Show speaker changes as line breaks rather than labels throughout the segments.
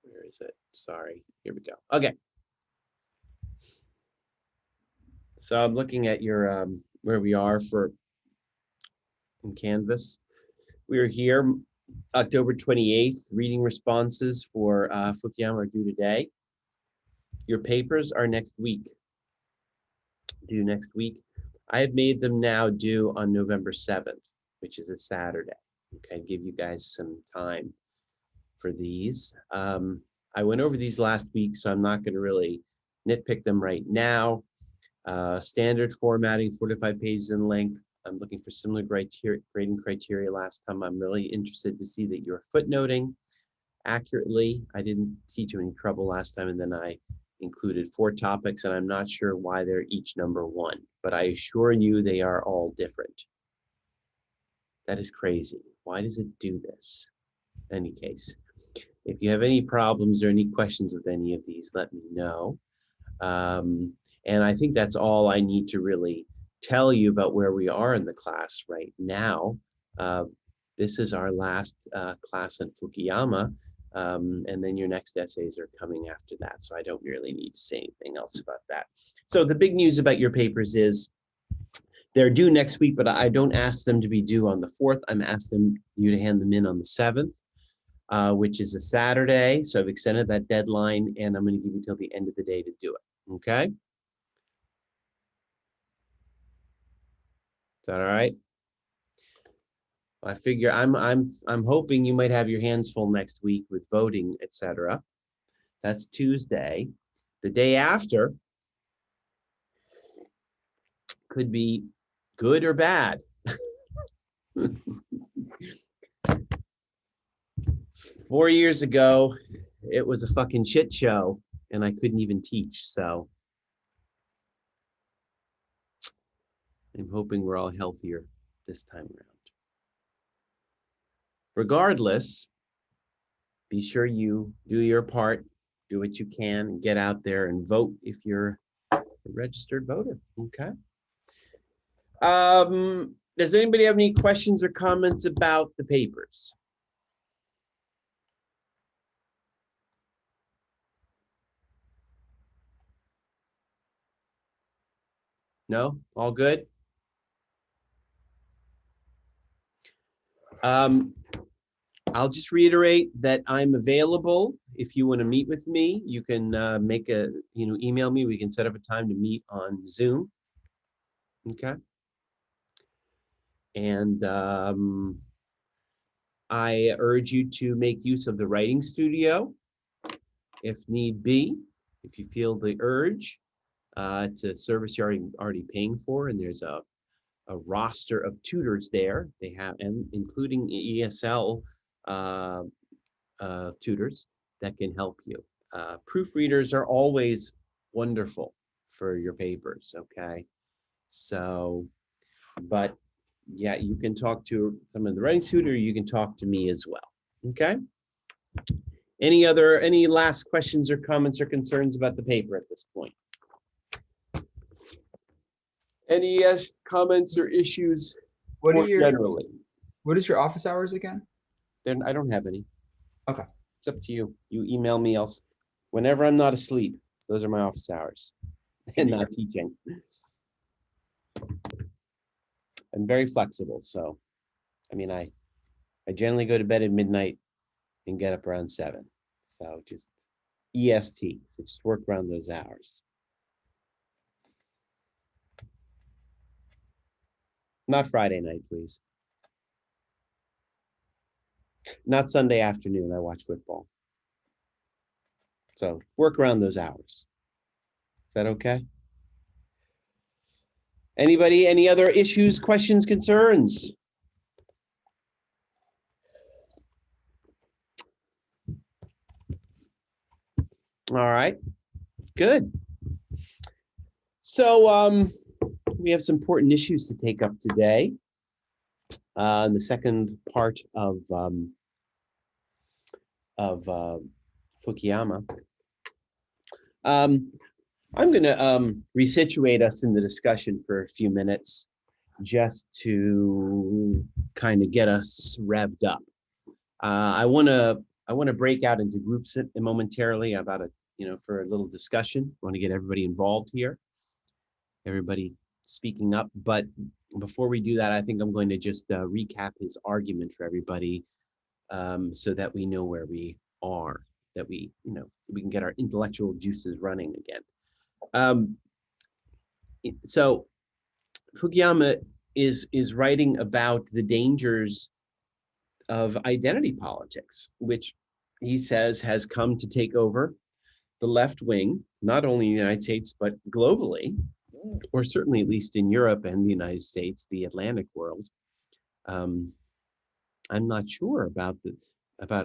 Where is it? Sorry. Here we go. Okay. So I'm looking at your where we are for in Canvas. We are here October 28th. Reading responses for Fukuyama are due today. Your papers are next week. Due next week. I have made them now due on November 7th, which is a Saturday. Okay, give you guys some time for these. I went over these last week, so I'm not going to really nitpick them right now. Standard formatting, 4 to 5 pages in length. I'm looking for similar grading criteria last time. I'm really interested to see that you're footnoting accurately. I didn't teach you any trouble last time, and then I included 4 topics, and I'm not sure why they're each number 1, but I assure you they are all different. That is crazy. Why does it do this? In any case, if you have any problems or any questions with any of these, let me know. And I think that's all I need to really tell you about where we are in the class right now. This is our last class on Fukuyama, and then your next essays are coming after that. So I don't really need to say anything else about that. So the big news about your papers is they're due next week, but I don't ask them to be due on the 4th. I'm asking you to hand them in on the 7th. Which is a Saturday. So I've extended that deadline, and I'm going to give you till the end of the day to do it. Okay? Is that all right? I figure I'm hoping you might have your hands full next week with voting, etc. That's Tuesday. The day after could be good or bad. 4 years ago, it was a fucking shit show, and I couldn't even teach. So I'm hoping we're all healthier this time around. Regardless, be sure you do your part, do what you can, and get out there and vote if you're a registered voter. Okay. Does anybody have any questions or comments about the papers? No? All good? I'll just reiterate that I'm available. If you want to meet with me, you can email me. We can set up a time to meet on Zoom. Okay. And I urge you to make use of the writing studio if need be, if you feel the urge. It's a service you're already paying for, and there's a roster of tutors there. They have, and including ESL tutors that can help you. Proofreaders are always wonderful for your papers, okay? So, but yeah, you can talk to some of the writing tutor, you can talk to me as well, okay? Any last questions or comments or concerns about the paper at this point? Any comments or issues generally?
What is your office hours again?
Then I don't have any.
Okay.
It's up to you. You email me else. Whenever I'm not asleep, those are my office hours and not teaching. I'm very flexible. So, I mean, I generally go to bed at midnight and get up around 7. So just EST. So just work around those hours. Not Friday night, please. Not Sunday afternoon. I watch football. So work around those hours. Is that okay? Anybody, any other issues, questions, concerns? All right, good. So we have some important issues to take up today. In the second part of Fukuyama. I'm going to resituate us in the discussion for a few minutes just to kind of get us revved up. I want to break out into groups momentarily about for a little discussion. I want to get everybody involved here, everybody speaking up. But before we do that, I think I'm going to just recap his argument for everybody, so that we know where we are, that we can get our intellectual juices running again. So Fukuyama is writing about the dangers of identity politics, which he says has come to take over the left wing, not only in the United States, but globally, or certainly at least in Europe and the United States, the Atlantic world. I'm not sure about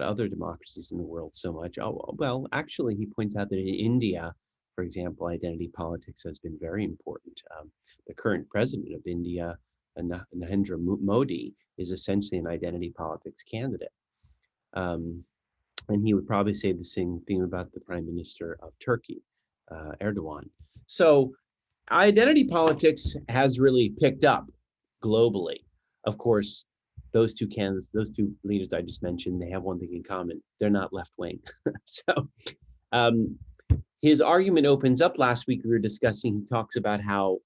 other democracies in the world so much. Oh, well, actually, he points out that in India, for example, identity politics has been very important. The current president of India, Narendra Modi, is essentially an identity politics candidate. And he would probably say the same thing about the prime minister of Turkey, Erdogan. So identity politics has really picked up globally. Of course, those two candidates, those two leaders I just mentioned, they have one thing in common. They're not left wing. So his argument opens up. Last week we were discussing, he talks about how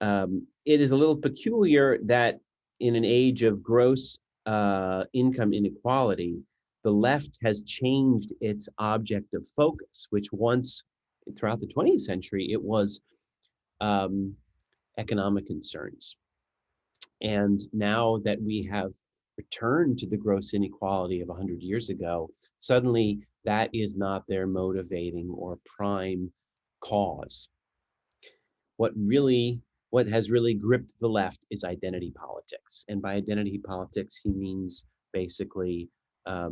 it is a little peculiar that in an age of gross income inequality, the left has changed its object of focus, which once throughout the 20th century, it was economic concerns. And now that we have returned to the gross inequality of 100 years ago, suddenly that is not their motivating or prime cause. What has really gripped the left is identity politics. And by identity politics, he means basically, as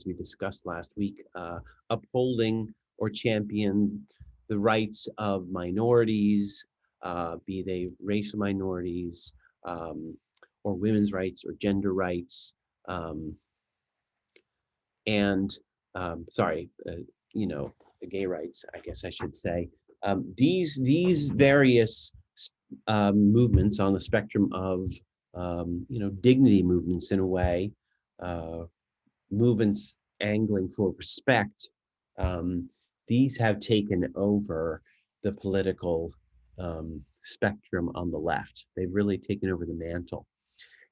we discussed last week, upholding or champion the rights of minorities, be they racial minorities, or women's rights or gender rights, and the gay rights, I guess I should say. These various movements on the spectrum of dignity movements in a way, movements angling for respect, these have taken over the political spectrum on the left. They've really taken over the mantle.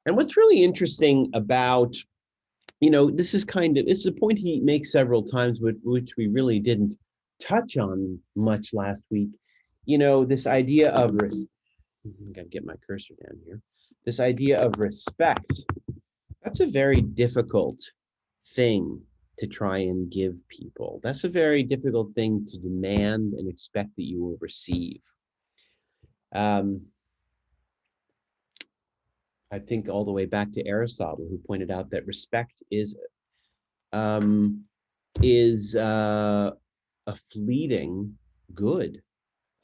And what's really interesting about, this is a point he makes several times, which we really didn't touch on much last week. This idea of I gotta get my cursor down here. This idea of respect, that's a very difficult thing to try and give people. That's a very difficult thing to demand and expect that you will receive. I think all the way back to Aristotle, who pointed out that respect is a fleeting good.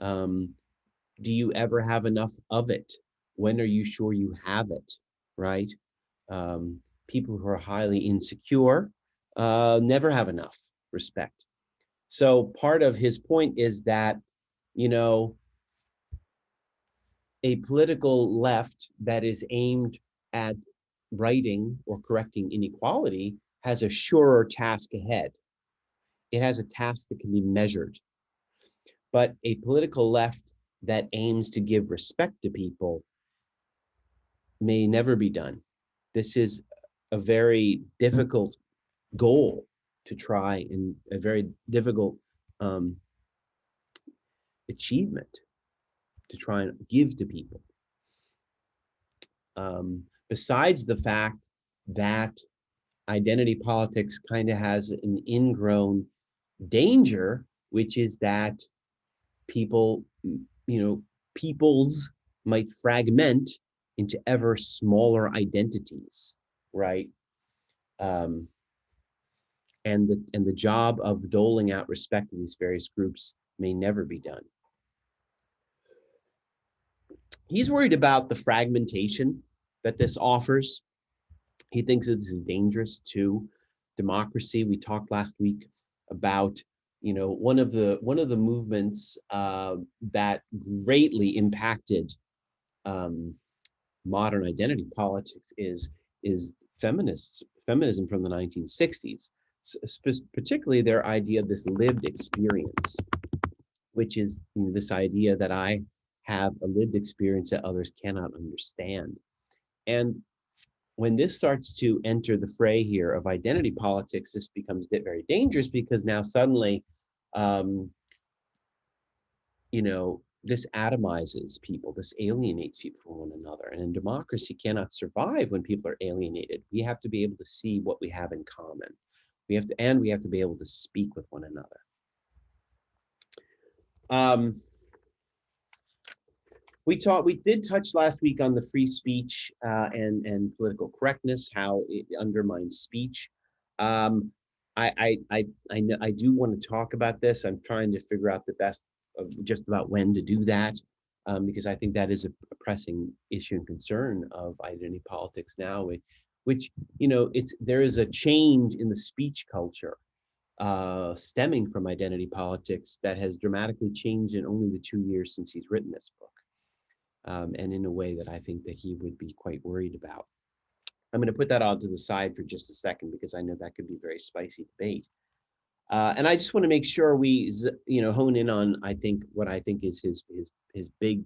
Do you ever have enough of it? When are you sure you have it, right? People who are highly insecure never have enough respect. So part of his point is that, a political left that is aimed at righting or correcting inequality has a surer task ahead. It has a task that can be measured. But a political left that aims to give respect to people may never be done. This is a very difficult goal to try, and a very difficult achievement to try and give to people. Besides the fact that identity politics kind of has an ingrown danger, which is that peoples might fragment into ever smaller identities, right? And the job of doling out respect to these various groups may never be done. He's worried about the fragmentation that this offers. He thinks that this is dangerous to democracy. We talked last week about, one of the movements that greatly impacted modern identity politics is is feminism from the 1960s, particularly their idea of this lived experience, which is this idea that I have a lived experience that others cannot understand. And when this starts to enter the fray here of identity politics, this becomes very dangerous, because now suddenly, um, this atomizes people, this alienates people from one another. And in democracy cannot survive when people are alienated. We have to be able to see what we have in common. We have to be able to speak with one another. We did touch last week on the free speech and political correctness, how it undermines speech. I know I do want to talk about this. I'm trying to figure out the best of just about when to do that, because I think that is a pressing issue and concern of identity politics now, which there is a change in the speech culture stemming from identity politics that has dramatically changed in only the 2 years since he's written this book. And in a way that I think that he would be quite worried about. I'm going to put that on to the side for just a second, because I know that could be a very spicy debate. And I just want to make sure we, hone in on, what I think is his big,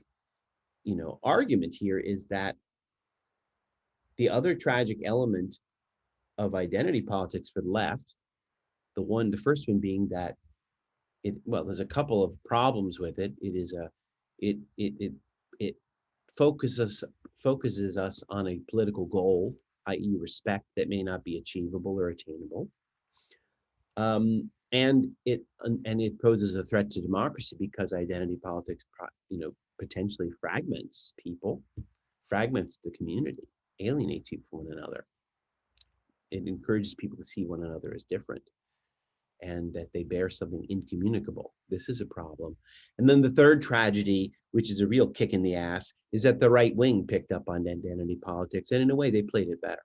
argument here is that the other tragic element of identity politics for the left, the first one being that there's a couple of problems with it. It focuses us on a political goal, i.e. respect that may not be achievable or attainable. And it poses a threat to democracy, because identity politics, potentially fragments people, fragments the community, alienates people from one another. It encourages people to see one another as different, and that they bear something incommunicable. This is a problem. And then the third tragedy, which is a real kick in the ass, is that the right wing picked up on identity politics, and in a way they played it better.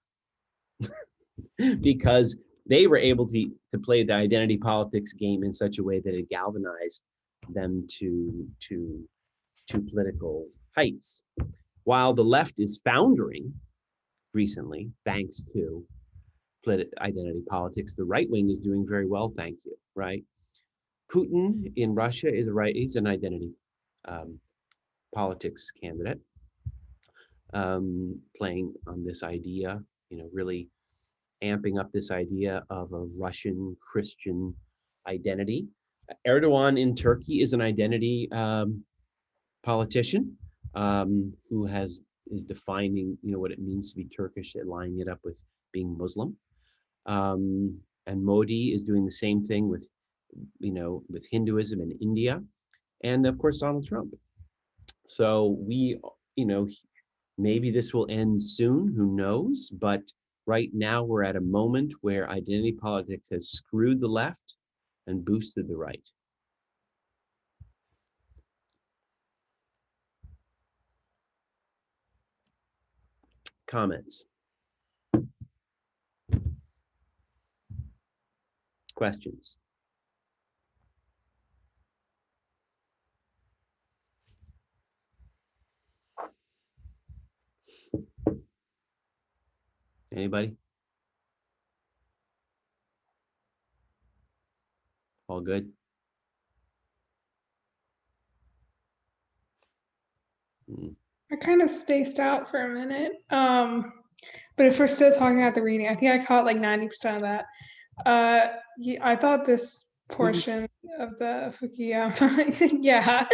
Because they were able to play the identity politics game in such a way that it galvanized them to political heights. While the left is foundering recently, thanks to identity politics, the right wing is doing very well, thank you, right? Putin in Russia he's an identity politics candidate, playing on this idea, really amping up this idea of a Russian Christian identity. Erdogan in Turkey is an identity politician, who is defining, what it means to be Turkish, and lining it up with being Muslim. And Modi is doing the same thing with Hinduism in India, and of course Donald Trump. So maybe this will end soon, who knows? But right now we're at a moment where identity politics has screwed the left and boosted the right. Comments? Questions? Anybody? All good?
I kind of spaced out for a minute. But if we're still talking about the reading, I think I caught like 90% of that. I thought this portion of the Fukuyama, yeah.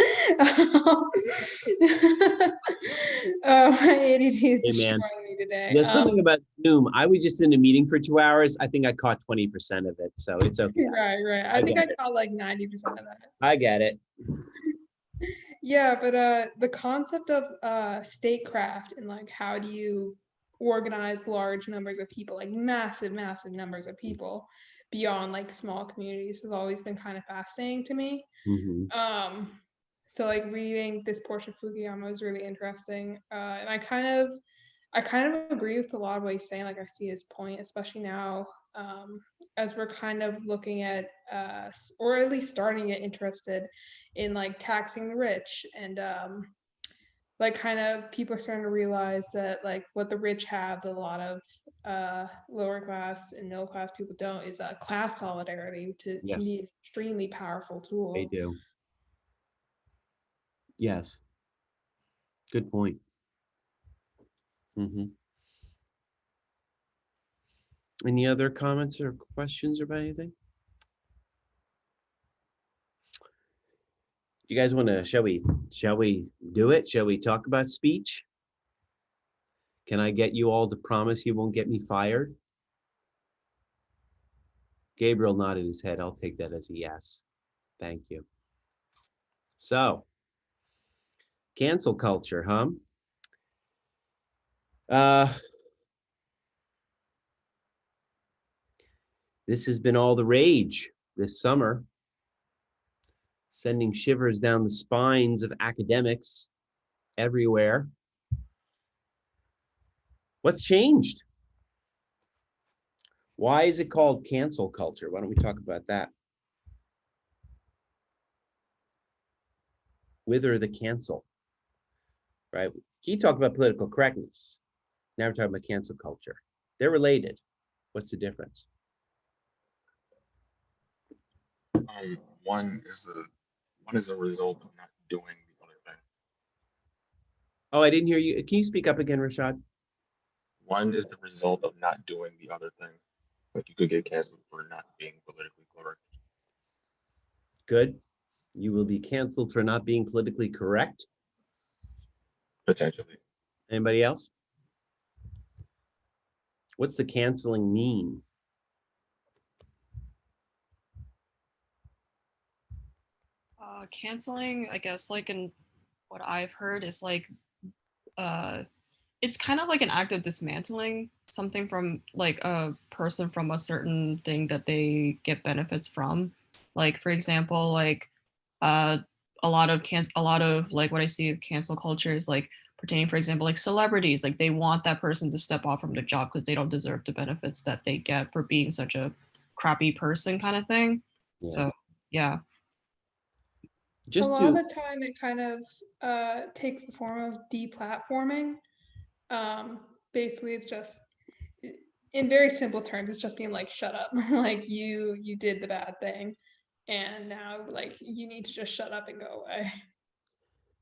My ADD is destroying me today.
There's something about Zoom. I was just in a meeting for 2 hours. I think I caught 20% of it, so it's okay.
Right. I think I caught like 90% of that.
I get it.
Yeah, but the concept of statecraft and like how do you organize large numbers of people, like massive numbers of people beyond like small communities, has always been kind of fascinating to me.
Mm-hmm.
So like reading this portion of Fukuyama was really interesting, and I kind of agree with a lot of what he's saying. Like I see his point, especially now, as we're kind of looking at, or at least starting to get interested in like taxing the rich and like kind of people are starting to realize that like what the rich have that a lot of lower class and middle class people don't is class solidarity can
Yes,
be an extremely powerful
they
tool.
do. Yes, good point. Hmm. Any other comments or questions about anything? You guys want to, shall we do it? Shall we talk about speech? Can I get you all to promise you won't get me fired? Gabriel nodded his head. I'll take that as a yes. Thank you. So, cancel culture, huh? Uh, this has been all the rage this summer, sending shivers down the spines of academics everywhere. What's changed? Why is it called cancel culture? Why don't we talk about that? Whither the cancel, right? He talked about political correctness. Now we're talking about cancel culture. They're related. What's the difference?
One is a result of not doing the other thing.
Oh, I didn't hear you. Can you speak up again, Rashad?
One is the result of not doing the other thing. Like you could get canceled for not being politically correct.
Good. You will be canceled for not being politically correct.
Potentially.
Anybody else? What's the canceling mean?
Canceling, I guess, like in what I've heard is like it's kind of like an act of dismantling something from like a person from a certain thing that they get benefits from. Like for example, like uh a lot of like what I see of cancel culture is like pertaining, for example, like celebrities, like they want that person to step off from their job because they don't deserve the benefits that they get for being such a crappy person kind of thing.
Yeah.
So yeah.
A
Just
lot of
to,
the time it kind of takes the form of deplatforming. Basically it's just in very simple terms, it's just being like, shut up. Like you did the bad thing and now like you need to just shut up and go away.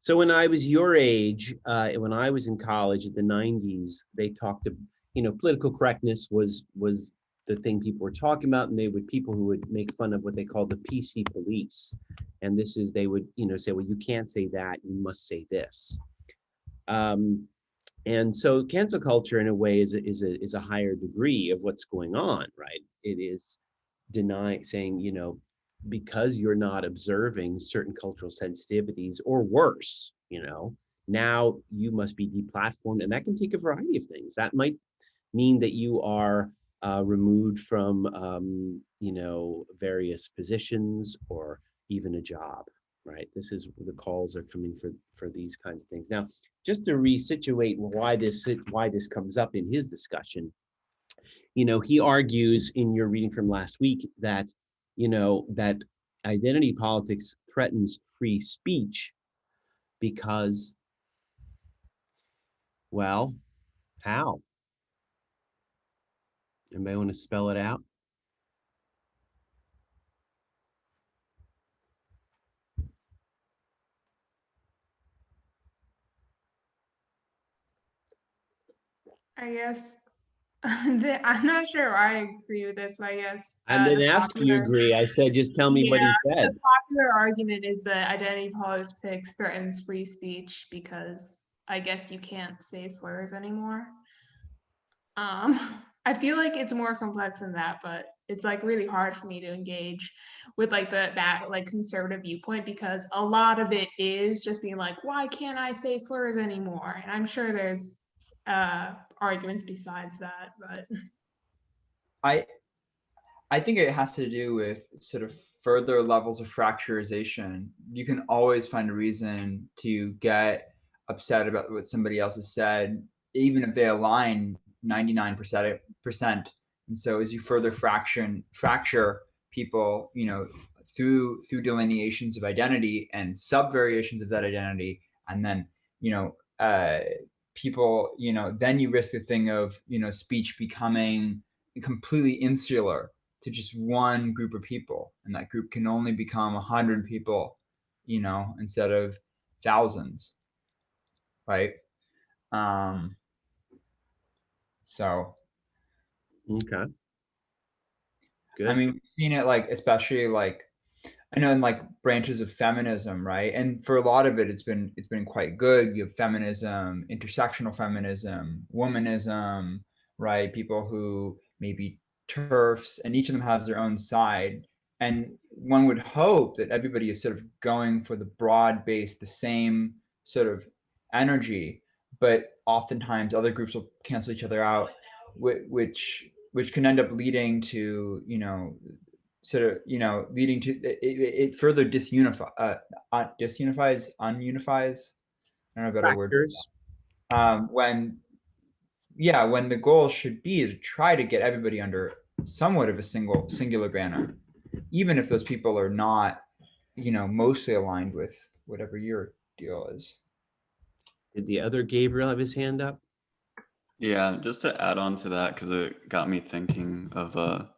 so when I was your age, when I was in college in the 90s, they talked to, political correctness was the thing people were talking about, and they would people who would make fun of what they called the PC police. And this is they would, say, well, you can't say that, you must say this. And so cancel culture in a way is a higher degree of what's going on, right? It is denying, saying, because you're not observing certain cultural sensitivities, or worse, now you must be deplatformed. And that can take a variety of things. That might mean that you are removed from, various positions or even a job, right? This is the calls are coming for these kinds of things. Now, just to resituate why this comes up in his discussion, he argues in your reading from last week that, that identity politics threatens free speech because, well, how? Anybody want to spell it out?
I guess I'm not sure I agree with this, but I guess
I didn't
the
ask if you
popular
agree. I said, just tell me what he said.
the popular argument is that identity politics threatens free speech because I guess you can't say slurs anymore. I feel like it's more complex than that, but it's like really hard for me to engage with like that like conservative viewpoint because a lot of it is just being like, why can't I say slurs anymore? And I'm sure there's arguments besides that, but
I think it has to do with sort of further levels of fracturization. You can always find a reason to get upset about what somebody else has said, even if they align 99%. And so as you further fracture people, through delineations of identity and sub variations of that identity, and then, people, then you risk the thing of, speech becoming completely insular to just one group of people, and that group can only become 100 people, instead of thousands, right? So
Okay. Good.
I mean, we've seen it especially I know in branches of feminism, right? And for a lot of it, it's been quite good. You have feminism, intersectional feminism, womanism, right? People who may be TERFs, and each of them has their own side. And one would hope that everybody is sort of going for the broad-based, the same sort of energy, but oftentimes other groups will cancel each other out, which can end up leading to, sort of, leading to it further disunifies, ununifies. I don't know a better word.
Factors.
When the goal should be to try to get everybody under somewhat of a singular banner, even if those people are not, mostly aligned with whatever your deal is.
Did the other Gabriel have his hand up?
Yeah, just to add on to that, because it got me thinking of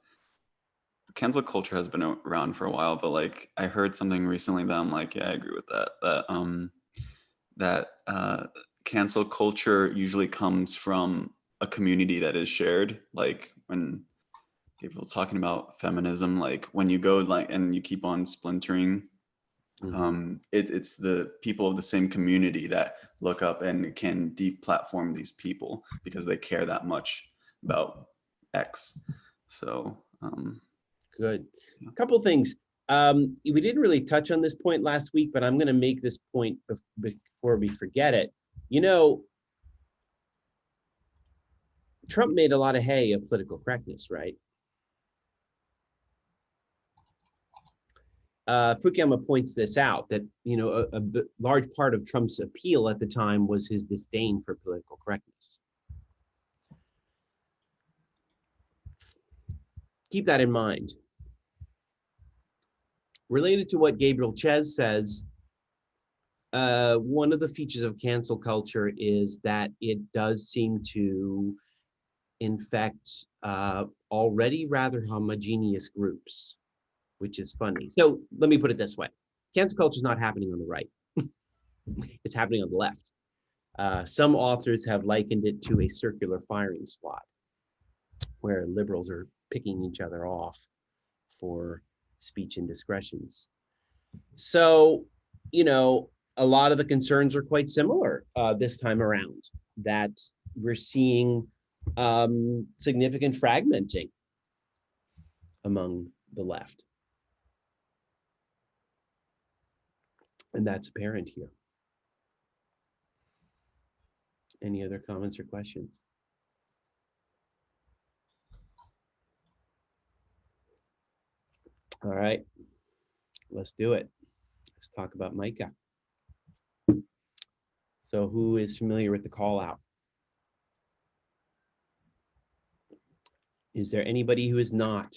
cancel culture has been around for a while, but I heard something recently that I'm like, yeah, I agree with that. That cancel culture usually comes from a community that is shared. Like when people talking about feminism, when you go and you keep on splintering, it's the people of the same community that look up and can deplatform these people because they care that much about X. So
good. A couple things. We didn't really touch on this point last week, but I'm going to make this point before we forget it. Trump made a lot of hay of political correctness, right? Fukuyama points this out, that a large part of Trump's appeal at the time was his disdain for political correctness. Keep that in mind. Related to what Gabriel Ches says, one of the features of cancel culture is that it does seem to infect already rather homogeneous groups, which is funny. So let me put it this way. Cancel culture is not happening on the right. It's happening on the left. Some authors have likened it to a circular firing squad, where liberals are picking each other off for speech indiscretions. So, a lot of the concerns are quite similar this time around, that we're seeing significant fragmenting among the left. And that's apparent here. Any other comments or questions? All right, let's do it. Let's talk about Micah. So who is familiar with the call out? Is there anybody who is not?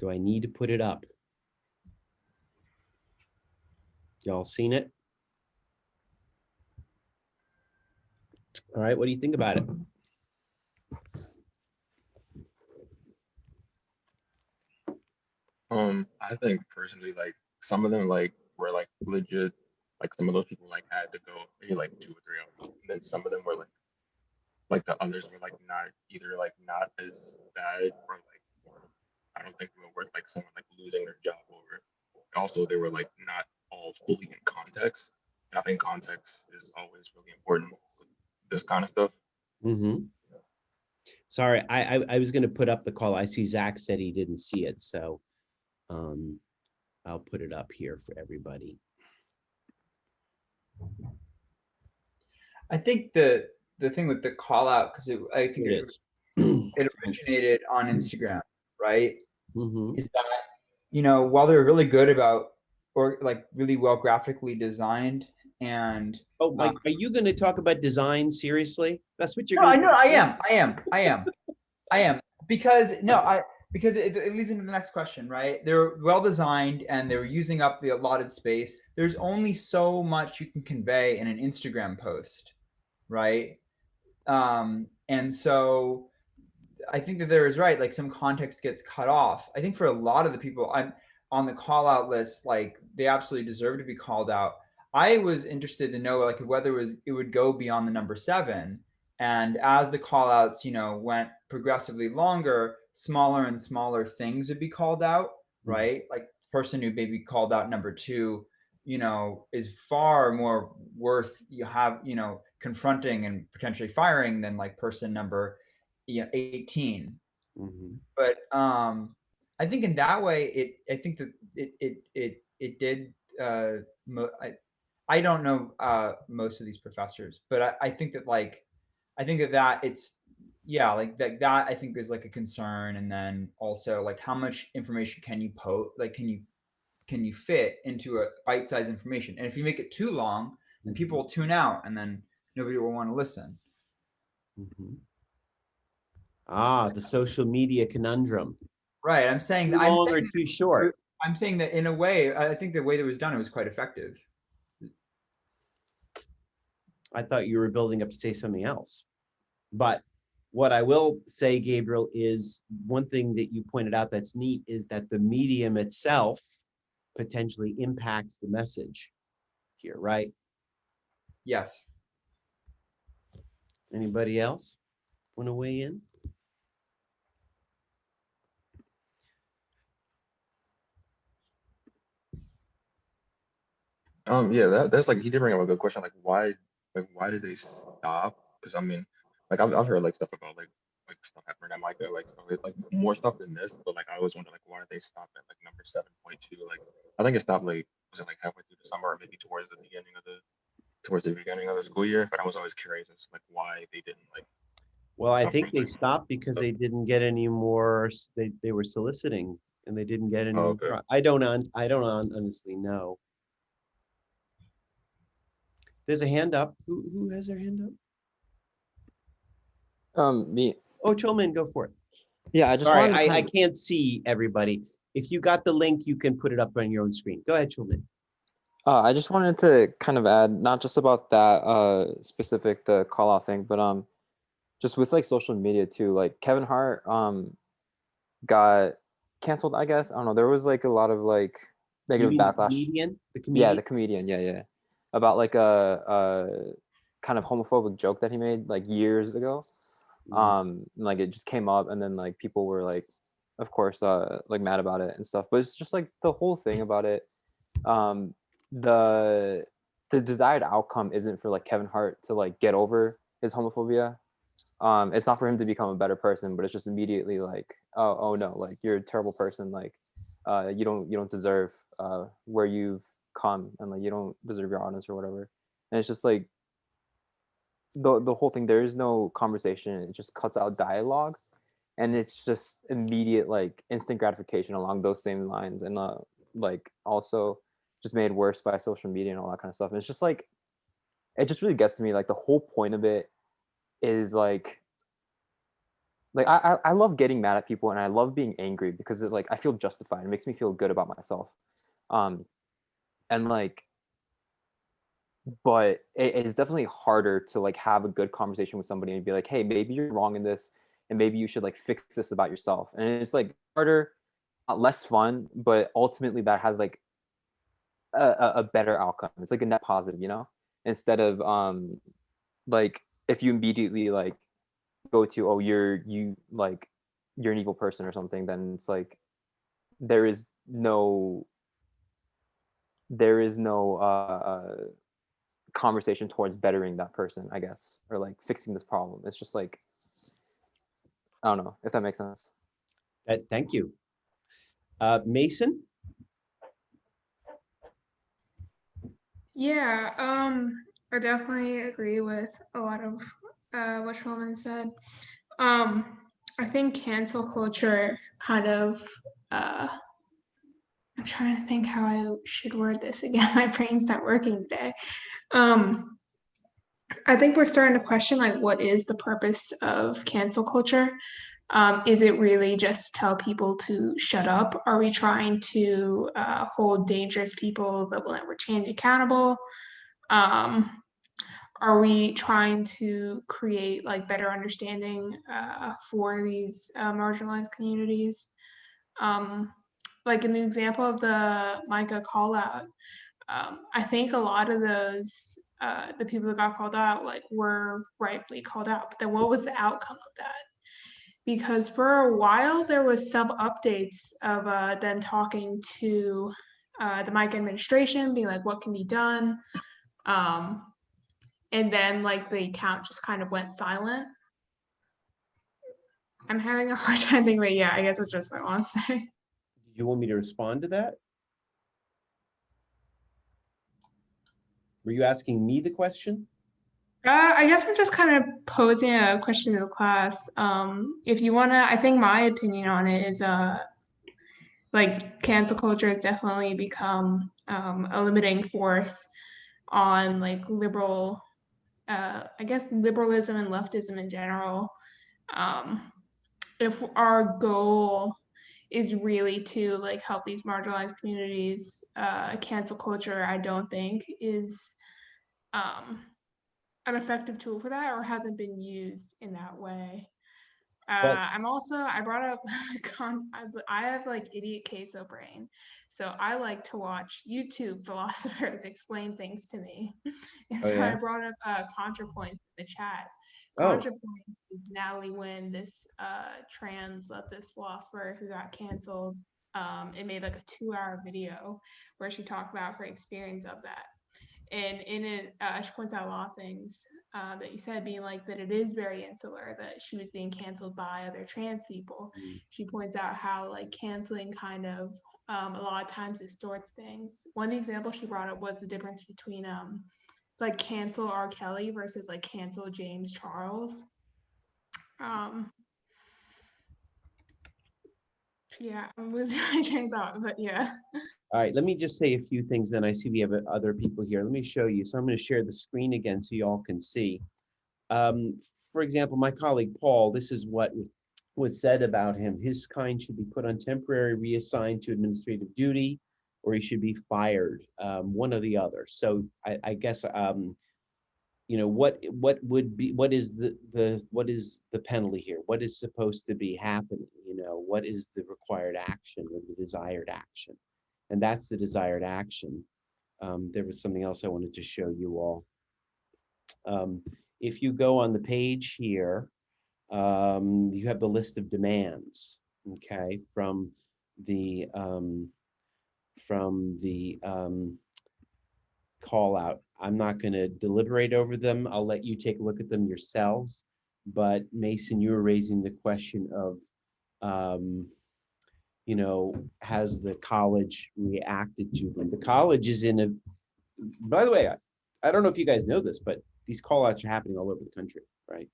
Do I need to put it up? Y'all seen it? All right, what do you think about it?
I think personally, some of them were legit, some of those people had to go, maybe 2 or 3 of them, and then some of them were the others were not either not as bad, or I don't think they were worth someone losing their job over it. Also, they were not all fully in context, and I think context is always really important with this kind of stuff.
Mm-hmm. Sorry, I was going to put up the call. I see Zach said he didn't see it, so I'll put it up here for everybody.
I think the thing with the call out, because I think it originated on Instagram, right?
Mm-hmm.
Is that, while they're really good about, or really well graphically designed, and
oh, Mike, are you going to talk about design seriously? That's what you're
no,
going to
I am because because it leads into the next question, right? They're well designed and they're using up the allotted space. There's only so much you can convey in an Instagram post, right? And so I think that there is right, like some context gets cut off. I think for a lot of the people I'm on the call out list, like they absolutely deserve to be called out. I was interested to know like whether it would go beyond the number 7. And as the call outs, went progressively longer, smaller and smaller things would be called out, right? Like person who maybe called out number 2, is far more worth confronting and potentially firing than like person number 18. But I think in that way, I think that it did. I don't know most of these professors, but I think that that it's like that I think is like a concern, and then also like how much information can you can you fit into a bite-sized information, and if you make it too long, then people will tune out, and then nobody will want to listen.
The social media conundrum.
Right. I'm saying
too long or too short.
I'm saying that in a way, I think the way that it was done, it was quite effective.
I thought you were building up to say something else. But what I will say, Gabriel, is one thing that you pointed out that's neat is that the medium itself potentially impacts the message here, right?
Yes.
Anybody else want to weigh in?
Yeah, that's like, he did bring up a good question. Like why did they stop? Because I mean, like I've heard like stuff about like stuff happening at Micah, like stuff like more stuff than this, but like I always wonder like why did they stop at like number 7.2? Like I think it stopped like, was it like halfway through the summer or maybe towards the beginning of the school year? But I was always curious as to like why they didn't like.
Well, I think they stopped because they didn't get any more. They were soliciting and they didn't get any.
Oh, okay.
I don't honestly know. There's a hand up. Who has their hand up?
Me.
Oh, Cholman, go for it.
Yeah, I just
Sorry,
wanted to
I can't see everybody. If you got the link, you can put it up on your own screen. Go ahead, Cholman.
I just wanted to kind of add, not just about that specific the call out thing, but just with like social media too. Like Kevin Hart got canceled, I guess. I don't know. There was like a lot of like negative backlash.
The comedian?
Yeah, the comedian. Yeah. About like a kind of homophobic joke that he made like years ago. Like it just came up, and then like people were like, of course, like mad about it and stuff. But it's just like the whole thing about it. The desired outcome isn't for like Kevin Hart to like get over his homophobia. It's not for him to become a better person, but it's just immediately like, oh no, like you're a terrible person. Like you don't deserve where you've come, and like you don't deserve your audience or whatever. And it's just like the whole thing, there is no conversation. It just cuts out dialogue, and it's just immediate like instant gratification along those same lines, and like also just made worse by social media and all that kind of stuff. And it's just like, it just really gets to me. Like the whole point of it is like I love getting mad at people, and I love being angry because it's like I feel justified. It makes me feel good about myself. And like, but it is definitely harder to like have a good conversation with somebody and be like, hey, maybe you're wrong in this, and maybe you should like fix this about yourself. And it's like harder, less fun, but ultimately that has like a better outcome. It's like a net positive, instead of like if you immediately like go to, oh, you're an evil person or something, then it's like there is no conversation towards bettering that person, I guess, or like fixing this problem. It's just like, I don't know if that makes sense.
Thank you. Mason?
Yeah, I definitely agree with a lot of what Shulman said. I think cancel culture kind of, I'm trying to think how I should word this again. My brain's not working today. I think we're starting to question like what is the purpose of cancel culture? Is it really just tell people to shut up? Are we trying to hold dangerous people that will never change accountable? Are we trying to create like better understanding for these marginalized communities? Like in the example of the Micah call out, I think a lot of those, the people that got called out, like were rightly called out, but then what was the outcome of that? Because for a while there was some updates of them talking to the Micah administration, being like, what can be done? And then like the account just kind of went silent. I'm having a hard time thinking, but yeah, I guess it's just what I want to say.
Did you want me to respond to that? Were you asking me the question?
I guess I'm just kind of posing a question to the class. If you wanna, I think my opinion on it is like cancel culture has definitely become a limiting force on like liberal, I guess liberalism and leftism in general. If our goal is really to like help these marginalized communities, cancel culture, I don't think is um, an effective tool for that or hasn't been used in that way. I'm also, I brought up, I have like idiot queso brain. So I like to watch YouTube philosophers explain things to me. And
Oh,
so I
yeah?
brought up ContraPoints in the chat.
Oh,
ContraPoints is Natalie Wynn, this trans leftist philosopher who got canceled. It made like a 2-hour video where she talked about her experience of that. And in it, she points out a lot of things that you said, being like that it is very insular, that she was being canceled by other trans people. She points out how like canceling kind of a lot of times distorts things. One example she brought up was the difference between like cancel R. Kelly versus like cancel James Charles. Yeah, I'm losing my train of thought, but yeah.
all right. Let me just say a few things. Then I see we have other people here. Let me show you. So I'm going to share the screen again so you all can see. For example, my colleague Paul, this is what was said about him. His kind should be put on temporary, reassigned to administrative duty, or he should be fired, one or the other. So I guess you know, what would be, what is the penalty here? What is supposed to be happening? You know, what is the required action or the desired action? And that's the desired action. There was something else I wanted to show you all. If you go on the page here, you have the list of demands, okay, from the call out. I'm not going to deliberate over them. I'll let you take a look at them yourselves. But Mason, you were raising the question of, you know, has the college reacted to them? The college is in a, by the way, I don't know if you guys know this, but these call outs are happening all over the country, right?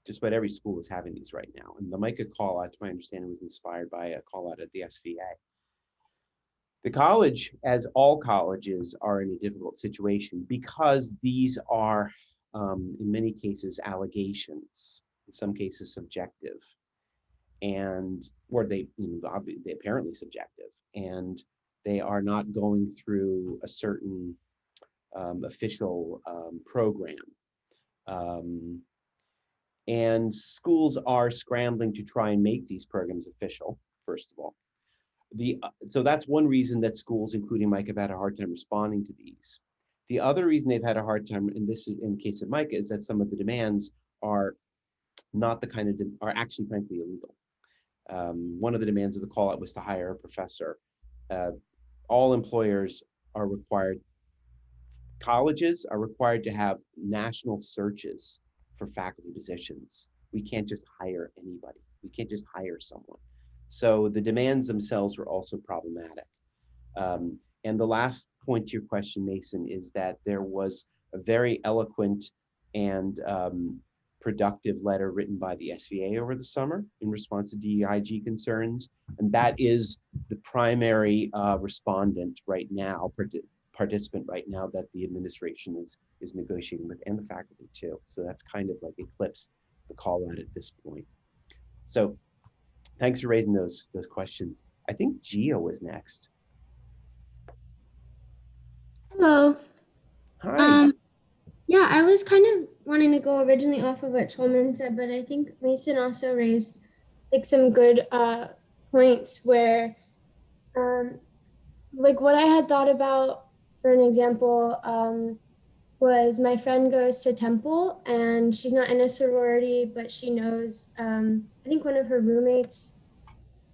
Just about every school is having these right now. And the Micah call out, to my understanding, was inspired by a call out at the SVA. The college, as all colleges, are in a difficult situation because these are, in many cases, allegations, in some cases subjective, and or they, you know, they apparently subjective, and they are not going through a certain official program. And schools are scrambling to try and make these programs official, first of all. So that's one reason that schools, including Micah, have had a hard time responding to these. The other reason they've had a hard time, and this is in the case of Micah, is that some of the demands are not the kind of, are actually frankly illegal. One of the demands of the call out was to hire a professor. All employers are required, colleges are required to have national searches for faculty positions. We can't just hire anybody. We can't just hire someone. So the demands themselves were also problematic. And the last point to your question, Mason, is that there was a very eloquent and productive letter written by the SVA over the summer in response to DEIG concerns. And that is the primary respondent right now, participant right now, that the administration is negotiating with, and the faculty too. So that's kind of like eclipsed call that at this point. So thanks for raising those questions. I think Gia was next.
Hello.
Hi.
Yeah, I was kind of wanting to go originally off of what Tolman said, but I think Mason also raised like some good points where like what I had thought about, for an example, was my friend goes to temple and she's not in a sorority, but she knows I think one of her roommates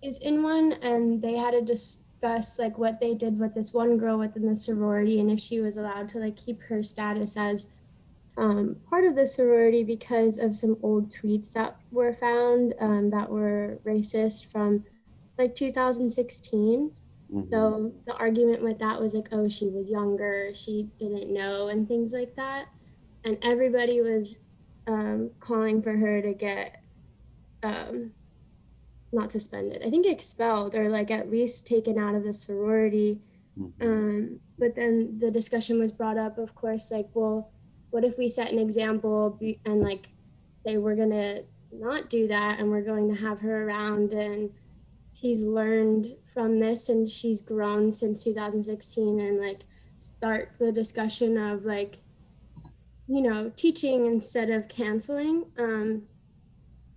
is in one, and they had to discuss like what they did with this one girl within the sorority and if she was allowed to like keep her status as part of the sorority because of some old tweets that were found that were racist from like 2016. So the argument with that was like, oh, she was younger, she didn't know, and things like that. And everybody was calling for her to get um, not suspended, I think expelled or like at least taken out of the sorority. But then the discussion was brought up, of course, like, well, what if we set an example and like say we're gonna not do that and we're going to have her around and she's learned from this and she's grown since 2016 and like start the discussion of like, you know, teaching instead of canceling.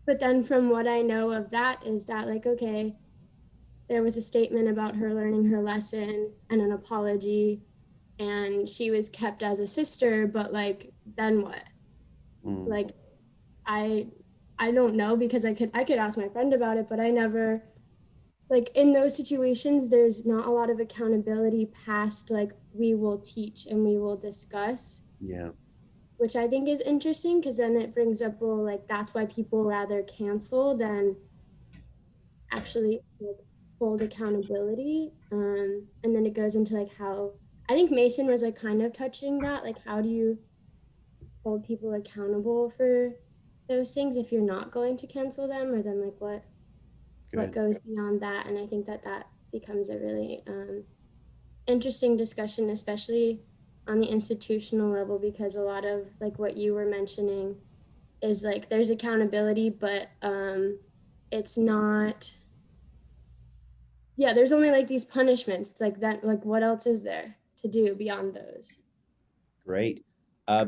But then from what I know of that is that like, okay, there was a statement about her learning her lesson and an apology and she was kept as a sister, but like then what? Like I don't know because I could ask my friend about it, but I never like in those situations there's not a lot of accountability past like we will teach and we will discuss.
Yeah.
Which I think is interesting because then it brings up, well, like that's why people rather cancel than actually like hold accountability. And then it goes into like how I think Mason was like kind of touching that, like how do you hold people accountable for those things if you're not going to cancel them, or then like what goes beyond that. And I think that that becomes a really interesting discussion, especially on the institutional level, because a lot of like what you were mentioning is like there's accountability, but it's not, yeah, there's only like these punishments. It's like that, like what else is there to do beyond those?
Great.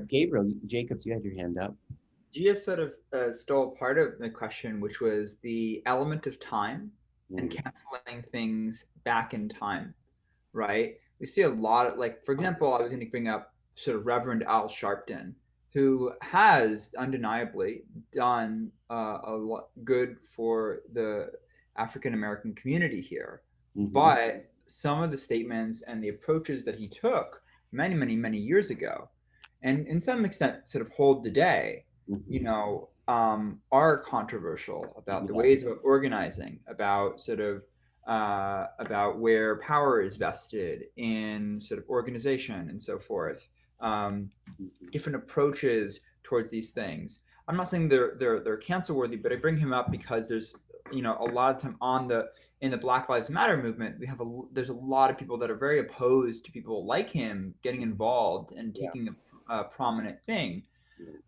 Gabriel Jacobs, you had your hand up.
You just sort of stole part of the question, which was the element of time and canceling things back in time, right? We see a lot of, like, for example, I was going to bring up sort of Reverend Al Sharpton, who has undeniably done a lot good for the African American community here. But some of the statements and the approaches that he took many, many, many years ago, and in some extent sort of hold the day, you know, are controversial about the ways of organizing, about sort of about where power is vested in sort of organization and so forth. Different approaches towards these things. I'm not saying they're cancel worthy, but I bring him up because there's, you know, a lot of time in the Black Lives Matter movement, there's a lot of people that are very opposed to people like him getting involved and taking a prominent thing.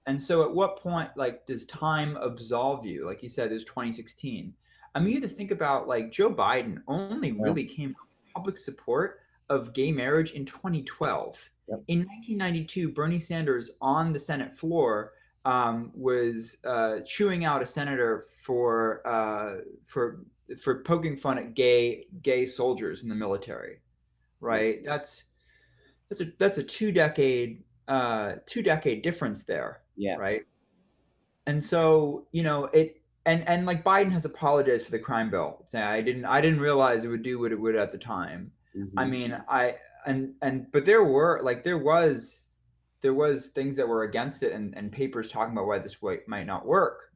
And so at what point, like, does time absolve you? Like you said, there's 2016. I mean, you have to think about, like, Joe Biden only really came to public support of gay marriage in 2012. In 1992, Bernie Sanders on the Senate floor was chewing out a senator for poking fun at gay soldiers in the military, right? That's a two decade difference there, right? And so, you know, it and like Biden has apologized for the crime bill, saying I didn't realize it would do what it would at the time. I mean, but there was things that were against it and papers talking about why this might not work,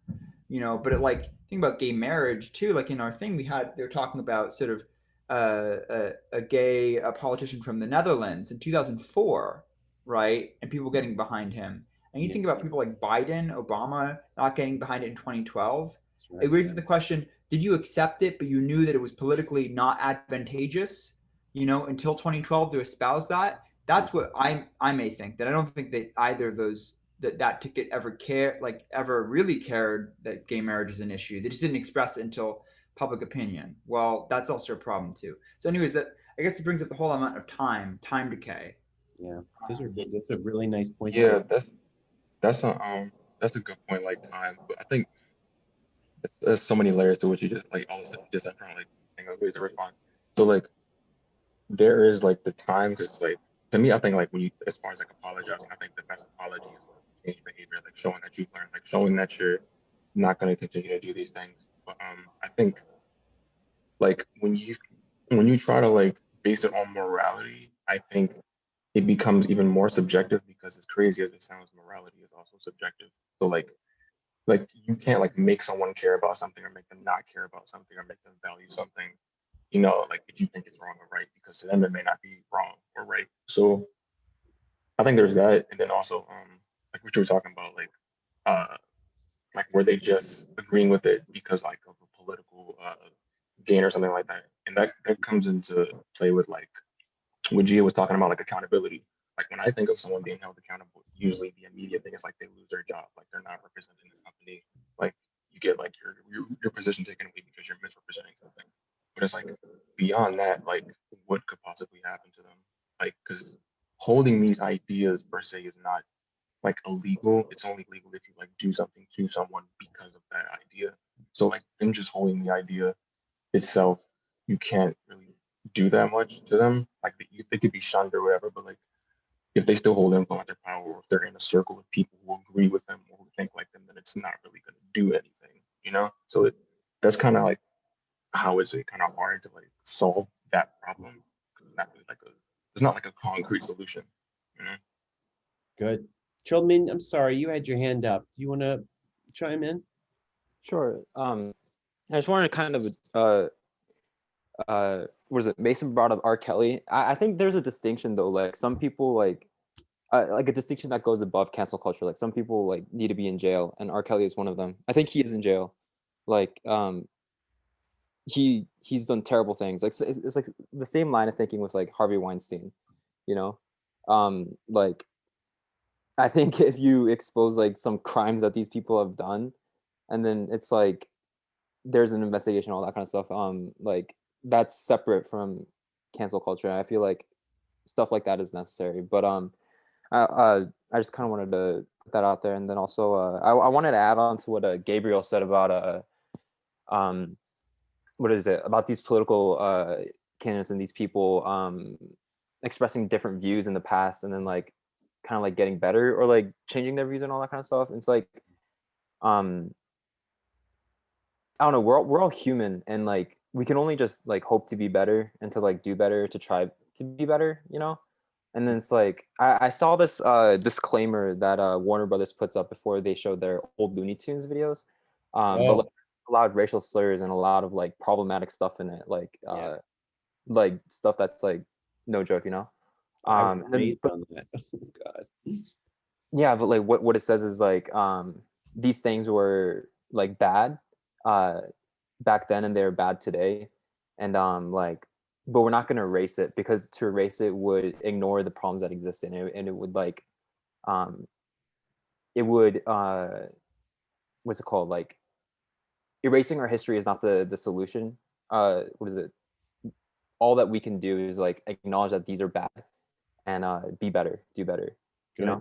you know. But like think about gay marriage too. Like in our thing, they're talking about sort of a politician from the Netherlands in 2004, right? And people getting behind him. And you think about people like Biden, Obama not getting behind it in 2012. It raises the question: did you accept it, but you knew that it was politically not advantageous, you know, until 2012 to espouse that? That's what I may think. That I don't think that either of those that ticket ever really cared that gay marriage is an issue. They just didn't express it until public opinion. Well, that's also a problem too. So, anyways, that I guess it brings up the whole amount of time decay.
Yeah, those are good. That's a really nice point.
Yeah, that's a good point. Like time, but I think there's so many layers to what you just like all of a sudden just I'm trying to like think of ways to respond. So like there is like the time because like to me I think like when you as far as like apologizing, I think the best apology is like change behavior, like showing that you've learned, like showing that you're not going to continue to do these things. But I think like when you try to like base it on morality, I think it becomes even more subjective because as crazy as it sounds, morality is also subjective. So like you can't like make someone care about something or make them not care about something or make them value something, like if you think it's wrong or right, because to them it may not be wrong or right. So I think there's that. And then also like what you were talking about, like were they just agreeing with it because like of a political gain or something like that. And that comes into play with like what Gia was talking about, like accountability. Like when I think of someone being held accountable, usually the immediate thing is like they lose their job, like they're not representing the company, like you get like your position taken away because you're misrepresenting something. But it's like beyond that, like what could possibly happen to them? Like because holding these ideas per se is not like illegal. It's only legal if you like do something to someone because of that idea. So like them just holding the idea itself, you can't really do that much to them. Like they could be shunned or whatever, but like if they still hold influence or power, or if they're in a circle of people who agree with them or who think like them, then it's not really going to do anything. So that's kind of like how is it kind of hard to like solve that problem? It's not like a concrete solution. You know?
Good. Children, I'm sorry, you had your hand up. Do you want to chime in?
Sure. I just wanted to kind of what is it? Mason brought up R. Kelly. I think there's a distinction though. Like some people like a distinction that goes above cancel culture. Like some people like need to be in jail, and R. Kelly is one of them. I think he is in jail. Like he's done terrible things. Like it's like the same line of thinking with like Harvey Weinstein. You know, like I think if you expose like some crimes that these people have done, and then it's like there's an investigation, all that kind of stuff. Like that's separate from cancel culture. I feel like stuff like that is necessary. But I just kind of wanted to put that out there, and then also I wanted to add on to what Gabriel said about um, what is it about these political candidates and these people expressing different views in the past, and then like kind of like getting better or like changing their views and all that kind of stuff. It's like um I don't know, we're all human, and like we can only just like hope to be better and to like do better to try to be better. And then it's like I saw this disclaimer that Warner Brothers puts up before they showed their old Looney Tunes videos, but like, a lot of racial slurs and a lot of like problematic stuff in it, like stuff that's like no joke.
I was
Then,
raised on that. Oh, God.
yeah, but like what it says is like these things were like bad back then and they're bad today, and like but we're not going to erase it, because to erase it would ignore the problems that exist in it, and it would like it would what's it called, like erasing our history is not the solution. What is it? All that we can do is like acknowledge that these are bad and be better, do better.
Good.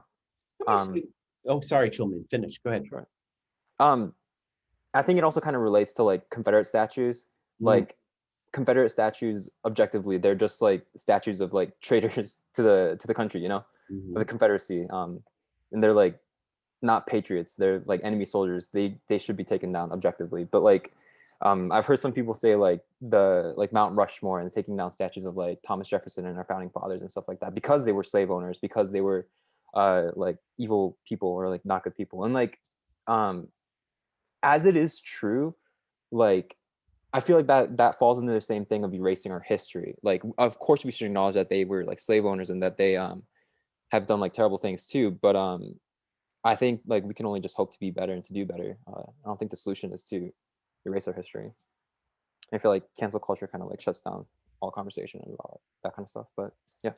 Oh, sorry, Chilman. Finish. Go ahead.
Sure. I think it also kind of relates to like Confederate statues. Like Confederate statues, objectively, they're just like statues of like traitors to the country, of the Confederacy. And they're like not patriots. They're like enemy soldiers. They should be taken down objectively. But like I've heard some people say like Mount Rushmore and taking down statues of like Thomas Jefferson and our founding fathers and stuff like that, because they were slave owners, because they were like evil people or like not good people. And like as it is true, like I feel like that falls into the same thing of erasing our history. Like of course we should acknowledge that they were like slave owners and that they have done like terrible things too, but I think like we can only just hope to be better and to do better. I don't think the solution is to erase our history. I feel like cancel culture kind of like shuts down all conversation about that kind of stuff. But yeah.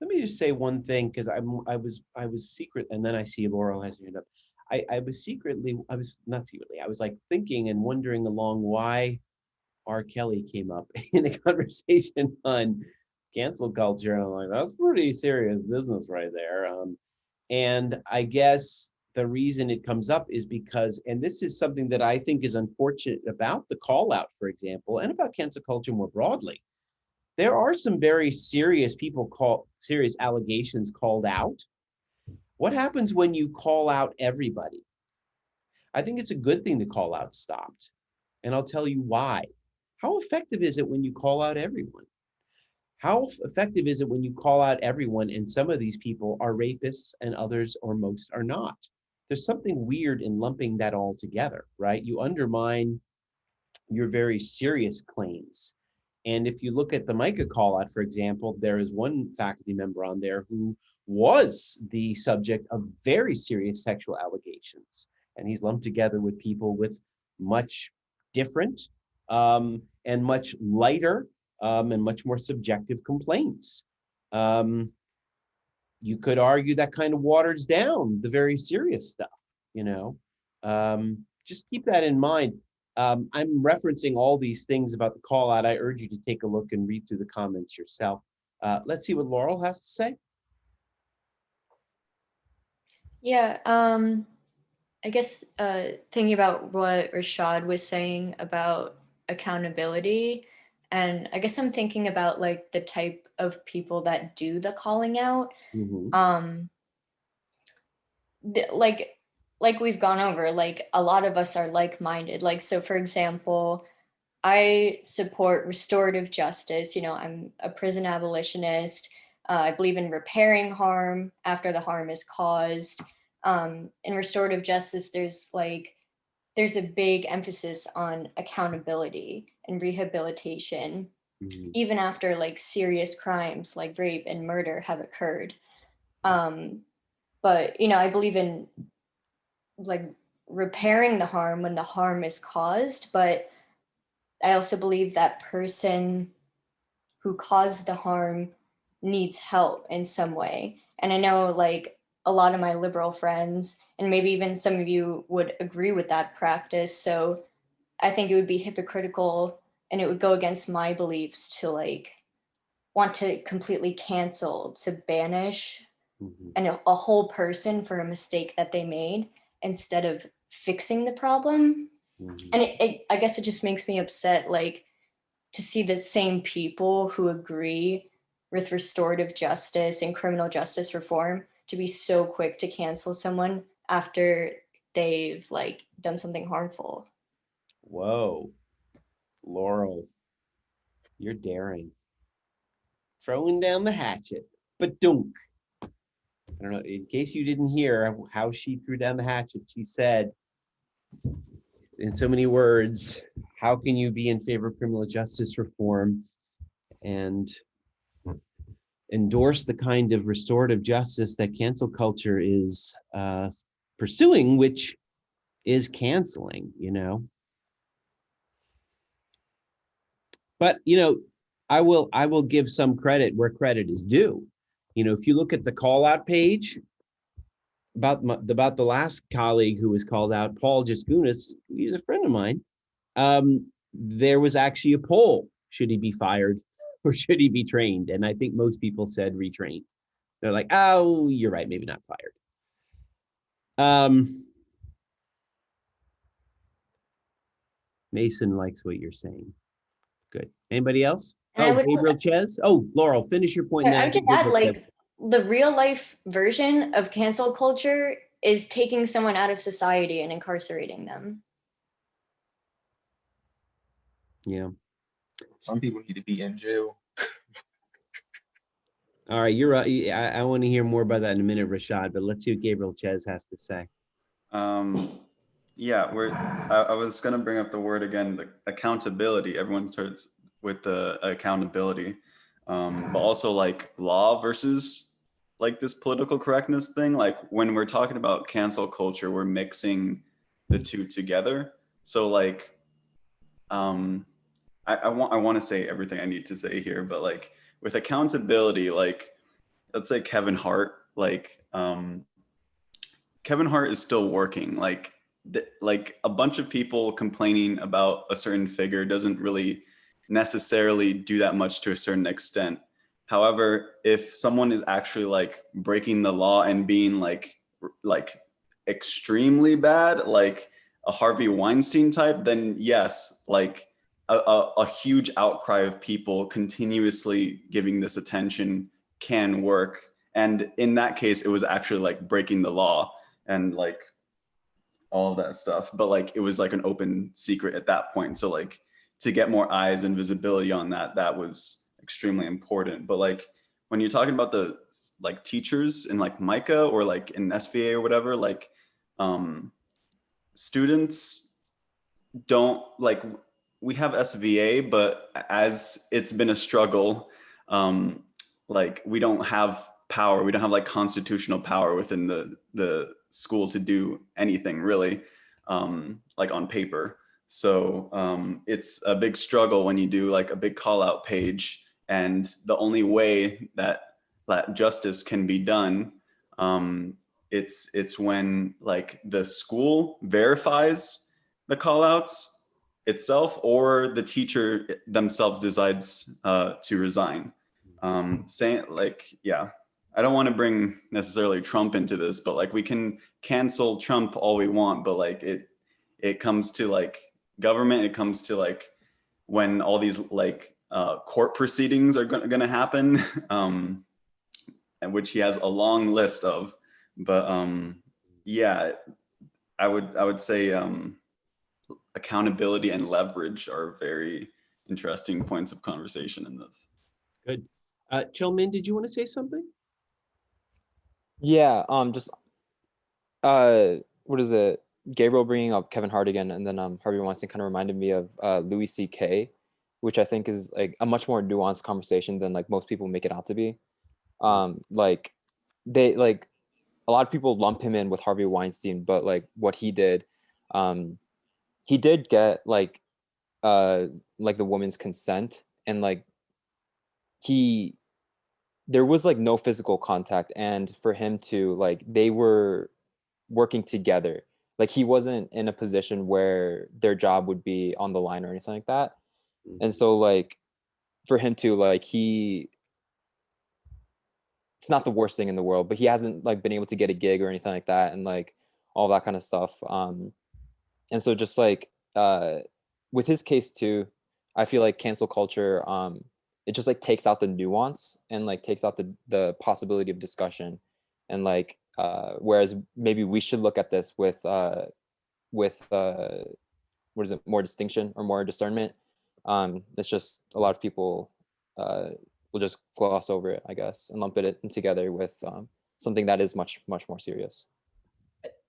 let me just say one thing, because I was secret, and then I see Laurel has her hand up. I was not secretly, I was like thinking and wondering along why R. Kelly came up in a conversation on cancel culture. And I'm like, that's pretty serious business right there. And I guess the reason it comes up is because, and this is something that I think is unfortunate about the call out, for example, and about cancel culture more broadly. There are some very serious serious allegations called out. What happens when you call out everybody? I think it's a good thing to call out stopped. And I'll tell you why. How effective is it when you call out everyone? How effective is it when you call out everyone and some of these people are rapists and others or most are not? There's something weird in lumping that all together, right? You undermine your very serious claims. And if you look at the Micah call out, for example, there is one faculty member on there who was the subject of very serious sexual allegations. And he's lumped together with people with much different and much lighter and much more subjective complaints. You could argue that kind of waters down the very serious stuff, you know. Just keep that in mind. I'm referencing all these things about the call out. I urge you to take a look and read through the comments yourself. Let's see what Laurel has to say.
Yeah, I guess thinking about what Rashad was saying about accountability, and I guess I'm thinking about like the type of people that do the calling out.
Mm-hmm.
Like we've gone over, like a lot of us are like-minded. Like, so for example, I support restorative justice. You know, I'm a prison abolitionist. I believe in repairing harm after the harm is caused. In restorative justice, there's a big emphasis on accountability and rehabilitation,
Mm-hmm.
even after like serious crimes like rape and murder have occurred. But you know, I believe in like repairing the harm when the harm is caused, but I also believe that person who caused the harm needs help in some way. And I know like a lot of my liberal friends, and maybe even some of you would agree with that practice. So I think it would be hypocritical and it would go against my beliefs to like want to completely cancel, to banish
Mm-hmm.
a whole person for a mistake that they made instead of fixing the problem.
Mm-hmm.
And I guess it just makes me upset, like to see the same people who agree with restorative justice and criminal justice reform to be so quick to cancel someone after they've like done something harmful.
Whoa, Laurel, you're daring. Throwing down the hatchet, but dunk. I don't know, in case you didn't hear how she threw down the hatchet, she said, in so many words, how can you be in favor of criminal justice reform and endorse the kind of restorative justice that cancel culture is pursuing, which is canceling, you know? But, you know, I will give some credit where credit is due. You know, if you look at the call out page about the last colleague who was called out, Paul Jaskunas, he's a friend of mine. There was actually a poll: should he be fired or should he be trained? And I think most people said retrained. They're like, oh, you're right, maybe not fired. Mason likes what you're saying. Good. Anybody else?
And I
Oh,
would
Gabriel Ches. Oh, Laurel, finish your point.
I would just add, like, the real life version of cancel culture is taking someone out of society and incarcerating them.
Yeah.
Some people need to be in jail.
All right, you're right. I want to hear more about that in a minute, Rashad, but let's see what Gabriel Ches has to say.
Yeah, I was going to bring up the word again, the accountability. Everyone starts with the accountability, but also like law versus like this political correctness thing. Like when we're talking about cancel culture, we're mixing the two together. So like, I want to say everything I need to say here, but like with accountability, like let's say Kevin Hart, like Kevin Hart is still working. Like a bunch of people complaining about a certain figure doesn't really necessarily do that much to a certain extent. However, if someone is actually like breaking the law and being like extremely bad, like a Harvey Weinstein type, then yes, like a huge outcry of people continuously giving this attention can work. And in that case, it was actually like breaking the law and like all of that stuff. But like it was like an open secret at that point. So like to get more eyes and visibility on that, that was extremely important. But like when you're talking about the like teachers in like Micah or like in SVA or whatever, like students don't like, we have SVA, but as it's been a struggle, like we don't have power, we don't have like constitutional power within the school to do anything really, like on paper. So it's a big struggle when you do like a big call out page, and the only way that justice can be done, it's when like the school verifies the call outs itself, or the teacher themselves decides to resign. Saying like, yeah, I don't want to bring necessarily Trump into this, but like we can cancel Trump all we want, but like it comes to like government, it comes to like when all these like court proceedings are going to happen, and which he has a long list of. But yeah, I would say accountability and leverage are very interesting points of conversation in this.
Good. Chilmin, did you want to say something?
Yeah, just what is it? Gabriel bringing up Kevin Hart again, and then Harvey Weinstein kind of reminded me of Louis C.K., which I think is like a much more nuanced conversation than like most people make it out to be. Like they like a lot of people lump him in with Harvey Weinstein, but like what he did get like the woman's consent, and like there was like no physical contact, and for him to like, they were working together, like he wasn't in a position where their job would be on the line or anything like that. And so like for him to like, it's not the worst thing in the world, but he hasn't like been able to get a gig or anything like that, and like all that kind of stuff. And so just like with his case too, I feel like cancel culture, it just like takes out the nuance and like takes out the possibility of discussion, and like whereas maybe we should look at this with what is it, more distinction or more discernment. It's just a lot of people will just gloss over it, I guess, and lump it in together with something that is much more serious.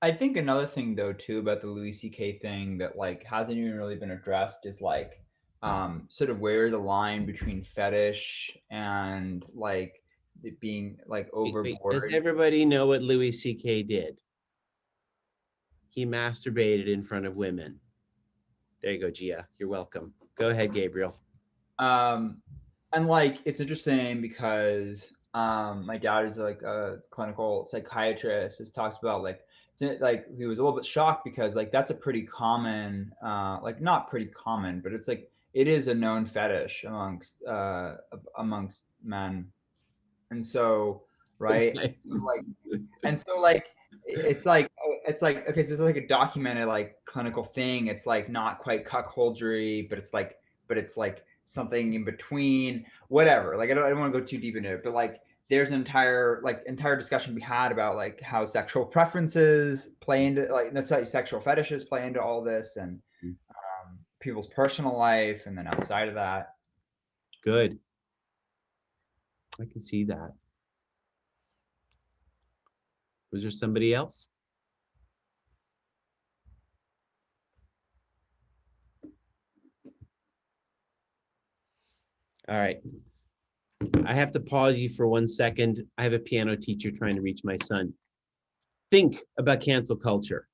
I think another thing though too about the Louis C.K. thing that like hasn't even really been addressed is like sort of where the line between fetish and like it being like
Wait, does
overboard.
everybody know what Louis C.K. did? He masturbated in front of women. There you go, Gia. You're welcome. Go ahead, Gabriel.
And like it's interesting because my dad is like a clinical psychiatrist. He talks about like he was a little bit shocked because like that's a pretty common like not pretty common, but it's like it is a known fetish amongst men. And so right, so, like and so like it's like okay, so it's like a documented like clinical thing. It's like not quite cuckoldry, but it's like something in between, whatever. Like I don't want to go too deep into it, but like there's an entire discussion we had about like how sexual preferences play into like sexual fetishes play into all this, and people's personal life, and then outside of that.
Good. I can see that. Was there somebody else? All right. I have to pause you for 1 second. I have a piano teacher trying to reach my son. Think about cancel culture.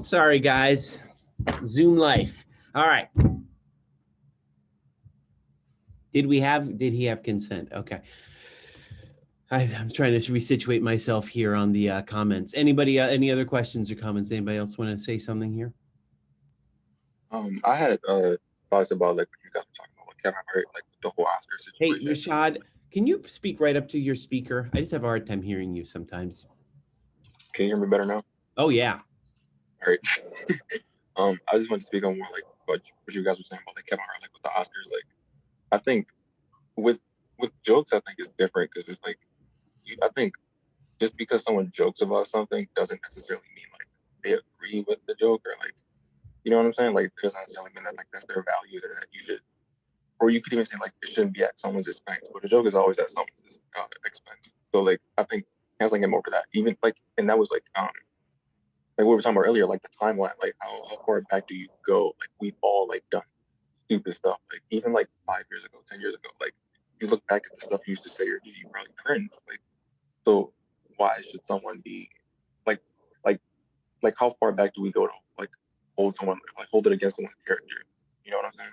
Sorry, guys. Zoom life. All right. Did he have consent? Okay. I'm trying to resituate myself here on the comments. Anybody, any other questions or comments? Anybody else want to say something here?
I had thoughts about like what you guys were talking about, like Kevin Hart, like the whole Oscar
Hey,
situation.
Rashad, can you speak right up to your speaker? I just have a hard time hearing you sometimes.
Can you hear me better now?
Oh yeah.
All right. I just want to speak on more like what you guys were saying about like Kevin Hart, like with the Oscars. Like, I think with jokes, I think it's different because it's like I think just because someone jokes about something doesn't necessarily mean like they agree with the joke or like you know what I'm saying. Like, it doesn't necessarily mean that like that's their value or that you should, or you could even say like it shouldn't be at someone's expense. But the joke is always at someone's expense. So like I think canceling him over that, even like, and that was like we were talking about earlier, like the timeline, like how far back do you go? Like we've all like done stupid stuff, like even like 5 years ago, 10 years ago. Like you look back at the stuff you used to say or do, you probably cringe. Like so, why should someone be like like like how far back do we go to like hold someone like hold it against someone's character? You know what I'm saying?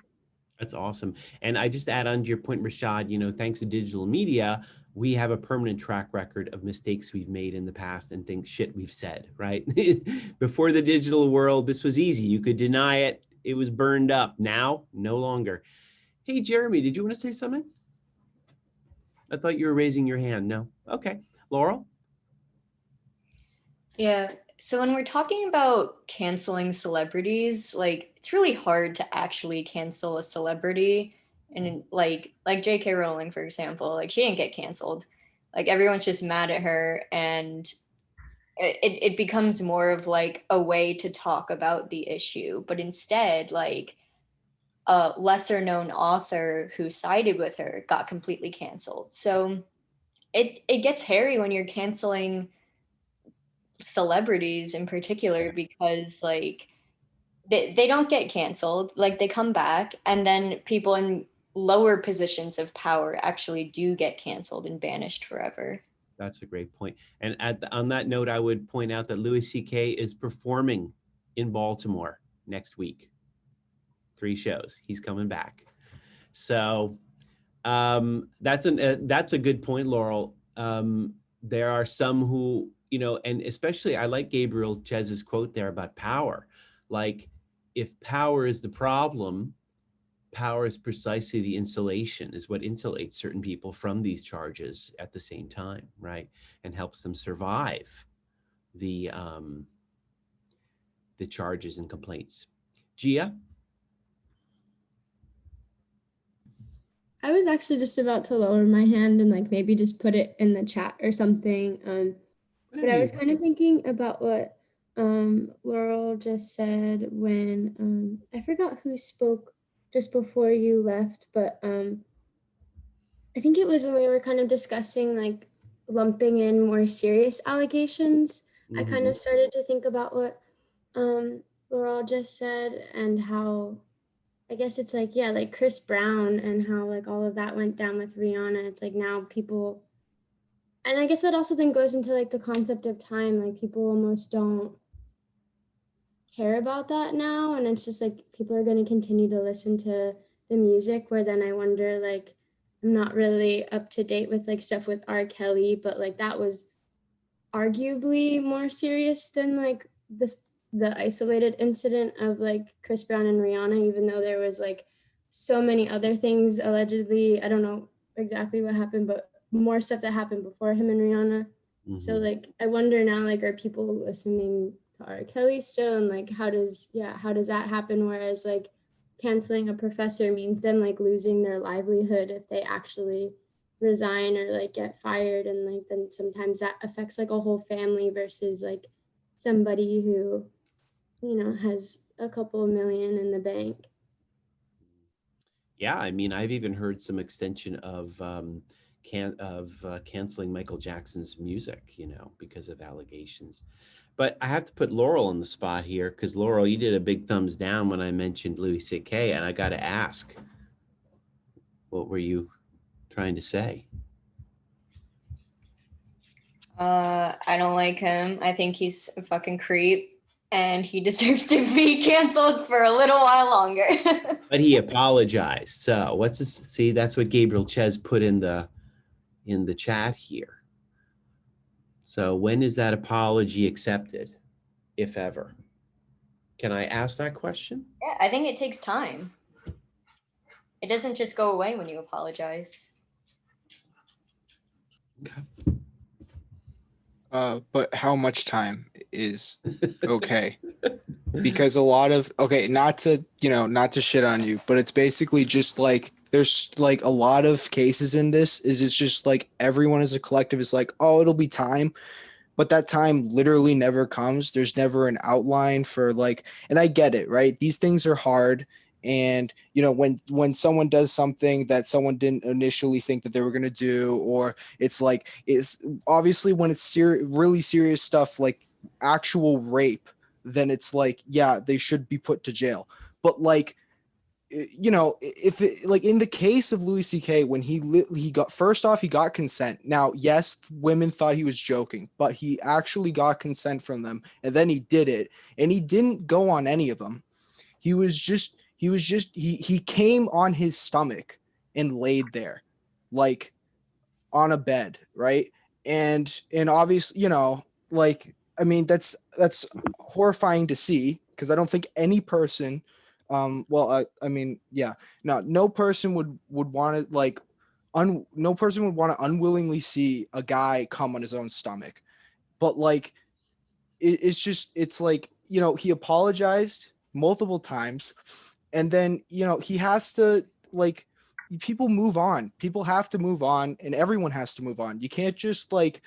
That's awesome. And I just add on to your point, Rashad, you know, thanks to digital media, we have a permanent track record of mistakes we've made in the past and things shit we've said, right? Before the digital world, this was easy. You could deny it. It was burned up. Now, no longer. Hey, Jeremy, did you want to say something? I thought you were raising your hand. No. Okay. Laurel?
Yeah. So when we're talking about canceling celebrities, like it's really hard to actually cancel a celebrity. And like J.K. Rowling, for example, like she didn't get canceled. Like everyone's just mad at her, and it becomes more of like a way to talk about the issue. But instead, like a lesser known author who sided with her got completely canceled. So it gets hairy when you're canceling celebrities in particular, because like they don't get canceled, like they come back, and then people in lower positions of power actually do get canceled and banished forever.
That's a great point. And on that note, I would point out that Louis C.K. is performing in Baltimore next week. 3 shows. He's coming back. So that's a good point, Laurel. There are some who, you know, and especially I like Gabriel Chez's quote there about power. Like, if power is the problem, power is precisely the insulation, is what insulates certain people from these charges at the same time, right? And helps them survive the charges and complaints. Gia?
I was actually just about to lower my hand and like maybe just put it in the chat or something. But I was kind of thinking about what Laurel just said when I forgot who spoke just before you left, but I think it was when we were kind of discussing like lumping in more serious allegations. I kind of started to think about what Laurel just said and how I guess it's like, yeah, like Chris Brown and how like all of that went down with Rihanna. It's like now people, and I guess that also then goes into like the concept of time. Like people almost don't care about that now. And it's just like people are going to continue to listen to the music, where then I wonder, like, I'm not really up to date with like stuff with R. Kelly, but like that was arguably more serious than like the isolated incident of like Chris Brown and Rihanna, even though there was like so many other things allegedly. I don't know exactly what happened, but more stuff that happened before him and Rihanna. So like I wonder now, like, are people listening to R. Kelly still, and like how does that happen? Whereas like canceling a professor means then like losing their livelihood if they actually resign or like get fired, and like then sometimes that affects like a whole family versus like somebody who, you know, has a couple of million in the bank.
Yeah, I mean, I've even heard some extension of canceling Michael Jackson's music, you know, because of allegations. But I have to put Laurel on the spot here because Laurel, you did a big thumbs down when I mentioned Louis C.K. and I got to ask, what were you trying to say?
I don't like him. I think he's a fucking creep. and he deserves to be canceled for a little while longer.
But he apologized. So what's this? See, that's what Gabriel Ches put in the chat here. So when is that apology accepted, if ever? Can I ask that question?
Yeah, I think it takes time. It doesn't just go away when you apologize.
But how much time is okay? Because a lot of, okay, not to shit on you, but it's basically just like there's like a lot of cases in this is it's just like everyone as a collective is like, oh, it'll be time, but that time literally never comes. There's never an outline for like, and I get it, right? These things are hard. And when someone does something that someone didn't initially think that they were going to do, or it's obviously when it's really serious stuff like actual rape, then it's like, yeah, they should be put to jail. But like, if it, like in the case of Louis C.K., when he got, first off, he got consent. Now, yes, women thought he was joking, but he actually got consent from them, and then he did it, and he didn't go on any of them. He came on his stomach and laid there, like on a bed, right? And obviously, like, I mean, that's horrifying to see, because I don't think any person, I mean, yeah, no person would want to like, no person would want to unwillingly see a guy come on his own stomach. But like, it's like, he apologized multiple times, and then he has to, like, people move on, people have to move on, and everyone has to move on. You can't just like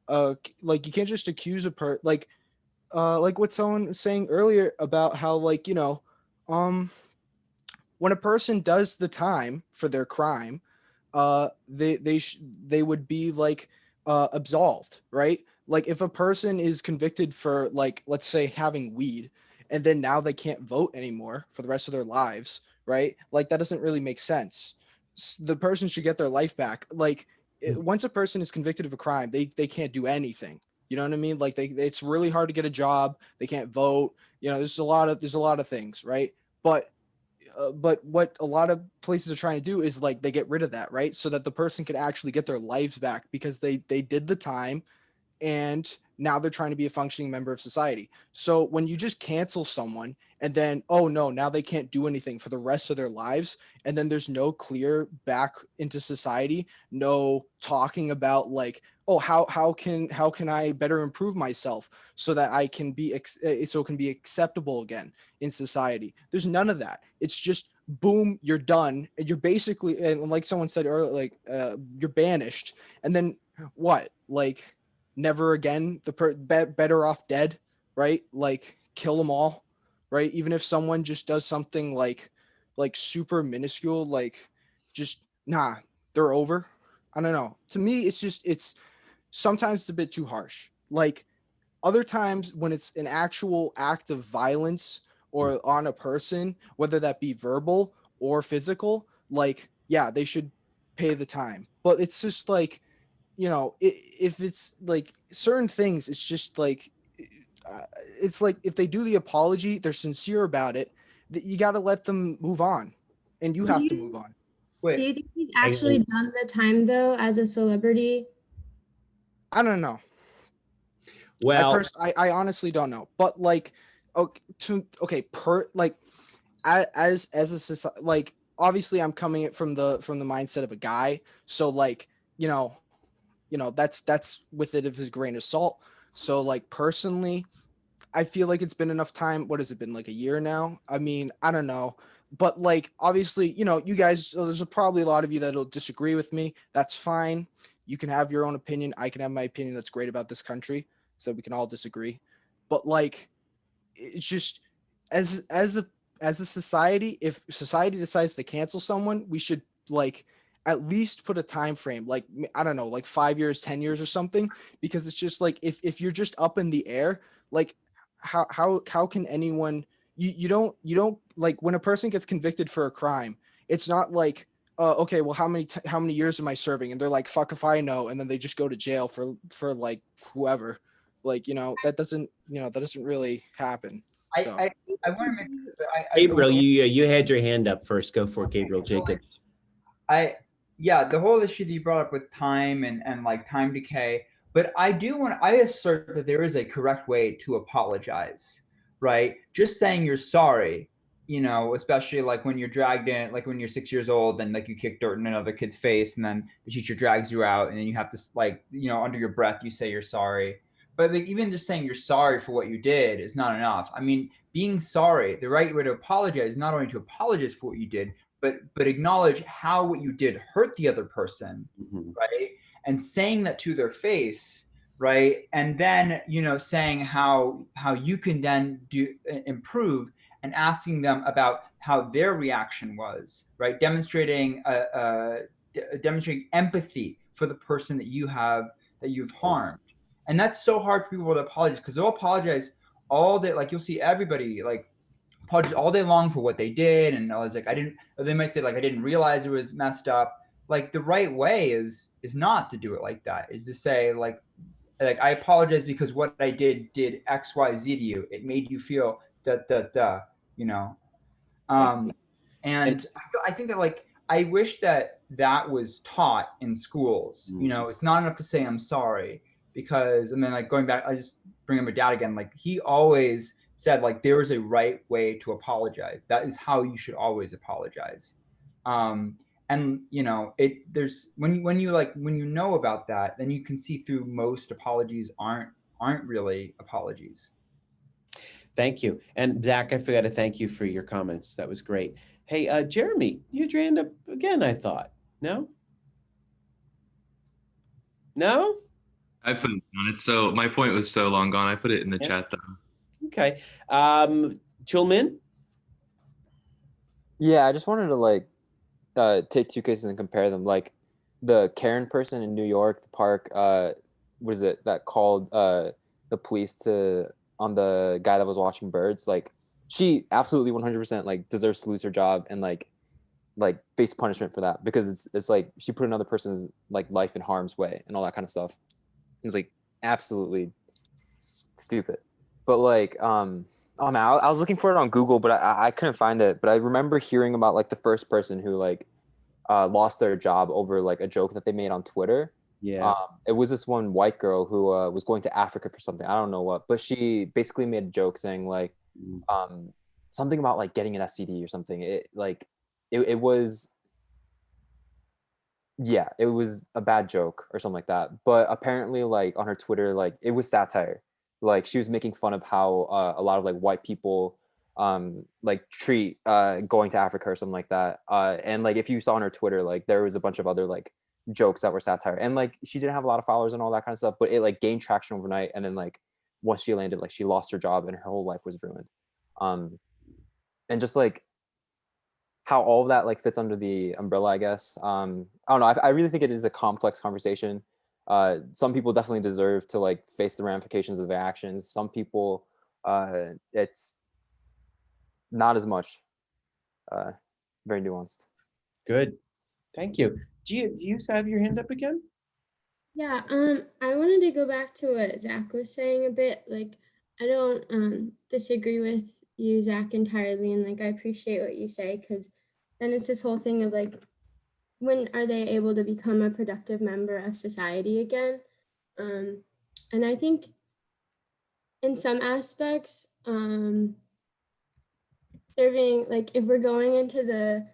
you can't just accuse like what someone was saying earlier about how, like, um when a person does the time for their crime, they would be like absolved, right? Like if a person is convicted for, like, let's say having weed, and then now they can't vote anymore for the rest of their lives, right? Like that doesn't really make sense. The person should get their life back. Like once a person is convicted of a crime, they can't do anything. You know what I mean? Like it's really hard to get a job. They can't vote. There's a lot of things, right? But what a lot of places are trying to do is like they get rid of that, right? So that the person can actually get their lives back, because they did the time, and now they're trying to be a functioning member of society. So when you just cancel someone, and then, oh no, now they can't do anything for the rest of their lives, and then there's no clear back into society, no talking about like, oh, how can I better improve myself so that I can be so it can be acceptable again in society. There's none of that. It's just boom, you're done, and you're basically, and like someone said earlier, like you're banished, and then what? Like never again. Better off dead, right? Like kill them all, right? Even if someone just does something like super minuscule, like just they're over. I don't know. To me, it's sometimes it's a bit too harsh. Like other times when it's an actual act of violence or on a person, whether that be verbal or physical, like, yeah, they should pay the time. But it's just like, if it's like certain things, it's just like, it's like if they do the apology, they're sincere about it, that you got to let them move on, and you have to move on.
Do you think he's actually done the time though as a celebrity?
I don't know.
Well,
I honestly don't know, but like, like, as a society, like, obviously I'm coming from the mindset of a guy, so like, that's with it of his grain of salt. So like personally, I feel like it's been enough time. What has it been, like a year now? I mean, I don't know. But like, obviously, you guys, there's probably a lot of you that'll disagree with me. That's fine. You can have your own opinion. I can have my opinion. That's great about this country. So we can all disagree. But like, it's just as a society, if society decides to cancel someone, we should like at least put a time frame, like, I don't know, like 5 years, 10 years or something, because it's just like if you're just up in the air, like how can anyone, you don't like, when a person gets convicted for a crime, it's not like, okay, well, how many years am I serving, and they're like, fuck if I know, and then they just go to jail for like whoever. Like, that doesn't really happen. So
I want to make
Gabriel, you had your hand up first. Go for it, Gabriel Jacobs.
The whole issue that you brought up with time and like time decay, but I assert that there is a correct way to apologize, right? Just saying you're sorry, especially like when you're dragged in, like when you're 6 years old and like you kick dirt in another kid's face and then the teacher drags you out and then you have to under your breath, you say you're sorry. But like, even just saying you're sorry for what you did is not enough. I mean, being sorry, the right way to apologize is not only to apologize for what you did, but acknowledge how what you did hurt the other person, right? And saying that to their face, right? And then saying how you can then improve, and asking them about how their reaction was, right? Demonstrating demonstrating empathy for the person that you've harmed. And that's so hard for people to apologize, because they'll apologize all day. Like, you'll see everybody like apologize all day long for what they did, and I was like, they might say like, I didn't realize it was messed up. Like, the right way is not to do it like that. Is to say like I apologize because what I did XYZ to you. It made you feel and I think that, like, I wish that was taught in schools. It's not enough to say I'm sorry, because, and then like going back, I just bring up my dad again. Like, he always said like there is a right way to apologize. That is how you should always apologize. And there's when you know about that, then you can see through most apologies aren't really apologies.
Thank you. And Zach, I forgot to thank you for your comments. That was great. Hey, Jeremy, you had your hand up again, I thought. No? No?
I put it on it. So my point was so long gone. I put it in the chat though.
Okay. Chulmin?
Yeah, I just wanted to take two cases and compare them. Like the Karen person in New York, the park, what is it, that called the police on the guy that was watching birds. Like, she absolutely 100% like deserves to lose her job and like face punishment for that, because it's like she put another person's like life in harm's way and all that kind of stuff. It's like absolutely stupid. But like oh man, I was looking for it on Google, but I couldn't find it. But I remember hearing about like the first person who like lost their job over like a joke that they made on Twitter.
Yeah.
It was this one white girl who was going to Africa for something. I don't know what, but she basically made a joke saying like something about like getting an STD or something. It was, yeah, it was a bad joke or something like that. But apparently like on her Twitter, like it was satire. Like, she was making fun of how a lot of like white people like treat going to Africa or something like that. And like if you saw on her Twitter, like there was a bunch of other like jokes that were satire, and like she didn't have a lot of followers and all that kind of stuff, but it like gained traction overnight. And then like once she landed, like she lost her job and her whole life was ruined. And just like how all of that like fits under the umbrella, I guess. I don't know. I really think it is a complex conversation. Some people definitely deserve to like face the ramifications of their actions. Some people, it's not as much. Very nuanced.
Good. Thank you. Do you have your hand up again?
Yeah, I wanted to go back to what Zach was saying a bit. Like, I don't disagree with you, Zach, entirely, and like I appreciate what you say, because then it's this whole thing of like, when are they able to become a productive member of society again? And I think in some aspects, serving, like if we're going into the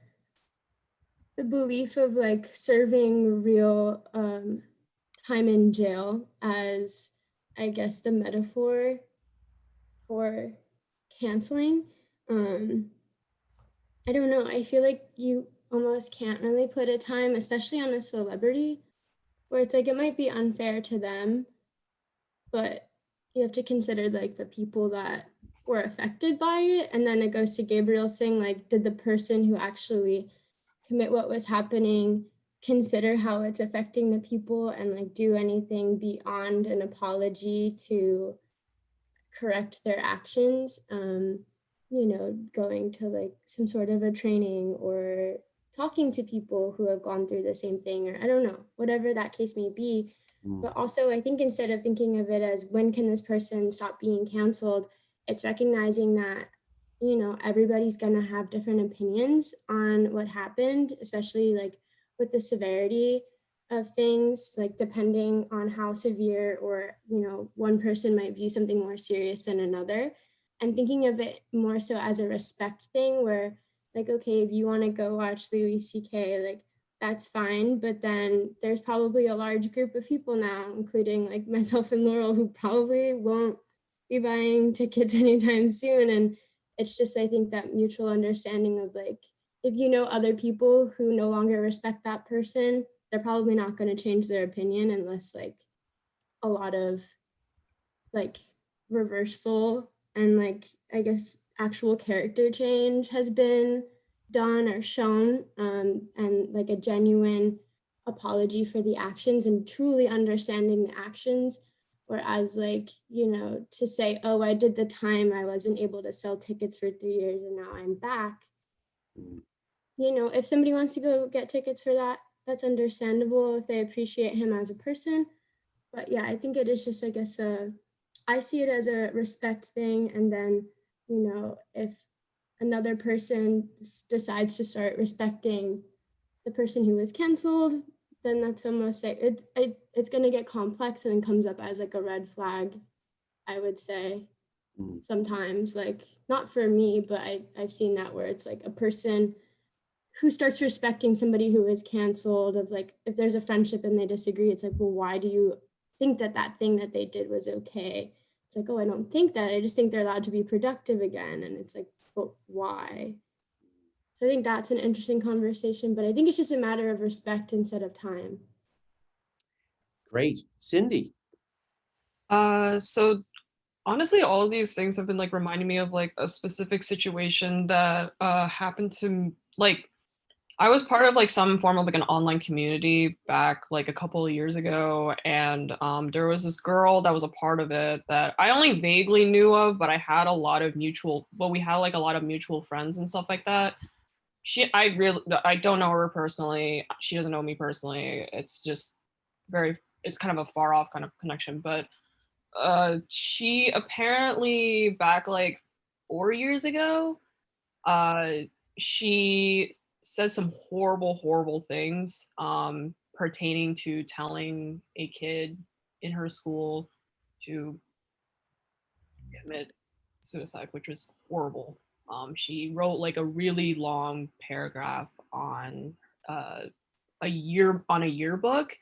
belief of like serving real time in jail as, I guess, the metaphor for canceling, I don't know. I feel like you almost can't really put a time, especially on a celebrity, where it's like it might be unfair to them, but you have to consider like the people that were affected by it. And then it goes to Gabriel's thing, like, did the person who actually commit what was happening consider how it's affecting the people and like do anything beyond an apology to correct their actions? Going to like some sort of a training or talking to people who have gone through the same thing, or I don't know, whatever that case may be. But also, I think instead of thinking of it as when can this person stop being canceled, it's recognizing that, you know, everybody's going to have different opinions on what happened, especially like with the severity of things, like depending on how severe or, you know, one person might view something more serious than another. And thinking of it more so as a respect thing where, like, okay, if you want to go watch Louis C.K., like, that's fine. But then there's probably a large group of people now, including like myself and Laurel, who probably won't be buying tickets anytime soon. And it's just, I think, that mutual understanding of like, if you know other people who no longer respect that person, they're probably not going to change their opinion unless like a lot of like reversal and like, I guess, actual character change has been done or shown, and like a genuine apology for the actions and truly understanding the actions. Whereas, like, you know, to say, oh, I did the time, I wasn't able to sell tickets for 3 years and now I'm back. You know, if somebody wants to go get tickets for that, that's understandable if they appreciate him as a person. But yeah, I think it is just, I guess, I see it as a respect thing. And then, you know, if another person decides to start respecting the person who was canceled, then that's almost like it's going to get complex and comes up as like a red flag, I would say. Sometimes, like, not for me, but I've seen that where it's like a person who starts respecting somebody who is canceled, of like, if there's a friendship and they disagree, it's like, well, why do you think that that thing that they did was okay? It's like, oh, I don't think that. I just think they're allowed to be productive again. And it's like, but why? So I think that's an interesting conversation, but I think it's just a matter of respect instead of time.
Great. Cindy.
So honestly, all of these things have been like reminding me of like a specific situation that happened to like I was part of like some form of like an online community back like a couple of years ago, and there was this girl that was a part of it that I only vaguely knew of, but I had a lot of mutual. Well, we had like a lot of mutual friends and stuff like that. I don't know her personally. She doesn't know me personally. It's just it's kind of a far off kind of connection, but she apparently back like 4 years ago, uh she said some horrible things pertaining to telling a kid in her school to commit suicide, which was horrible. She wrote like a really long paragraph on uh, a yearbook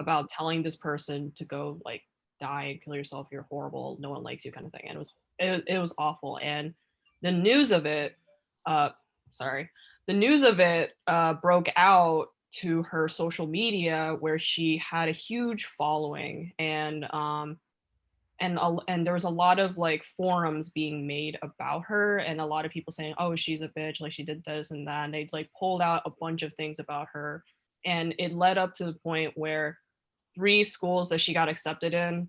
about telling this person to go like die and kill yourself. You're horrible. No one likes you, kind of thing. And it was awful. And the news of it, uh, sorry, the news of it broke out to her social media where she had a huge following, and there was a lot of like forums being made about her, and a lot of people saying, oh, she's a bitch, like she did this and that, and they like pulled out a bunch of things about her, and it led up to the point where 3 schools that she got accepted in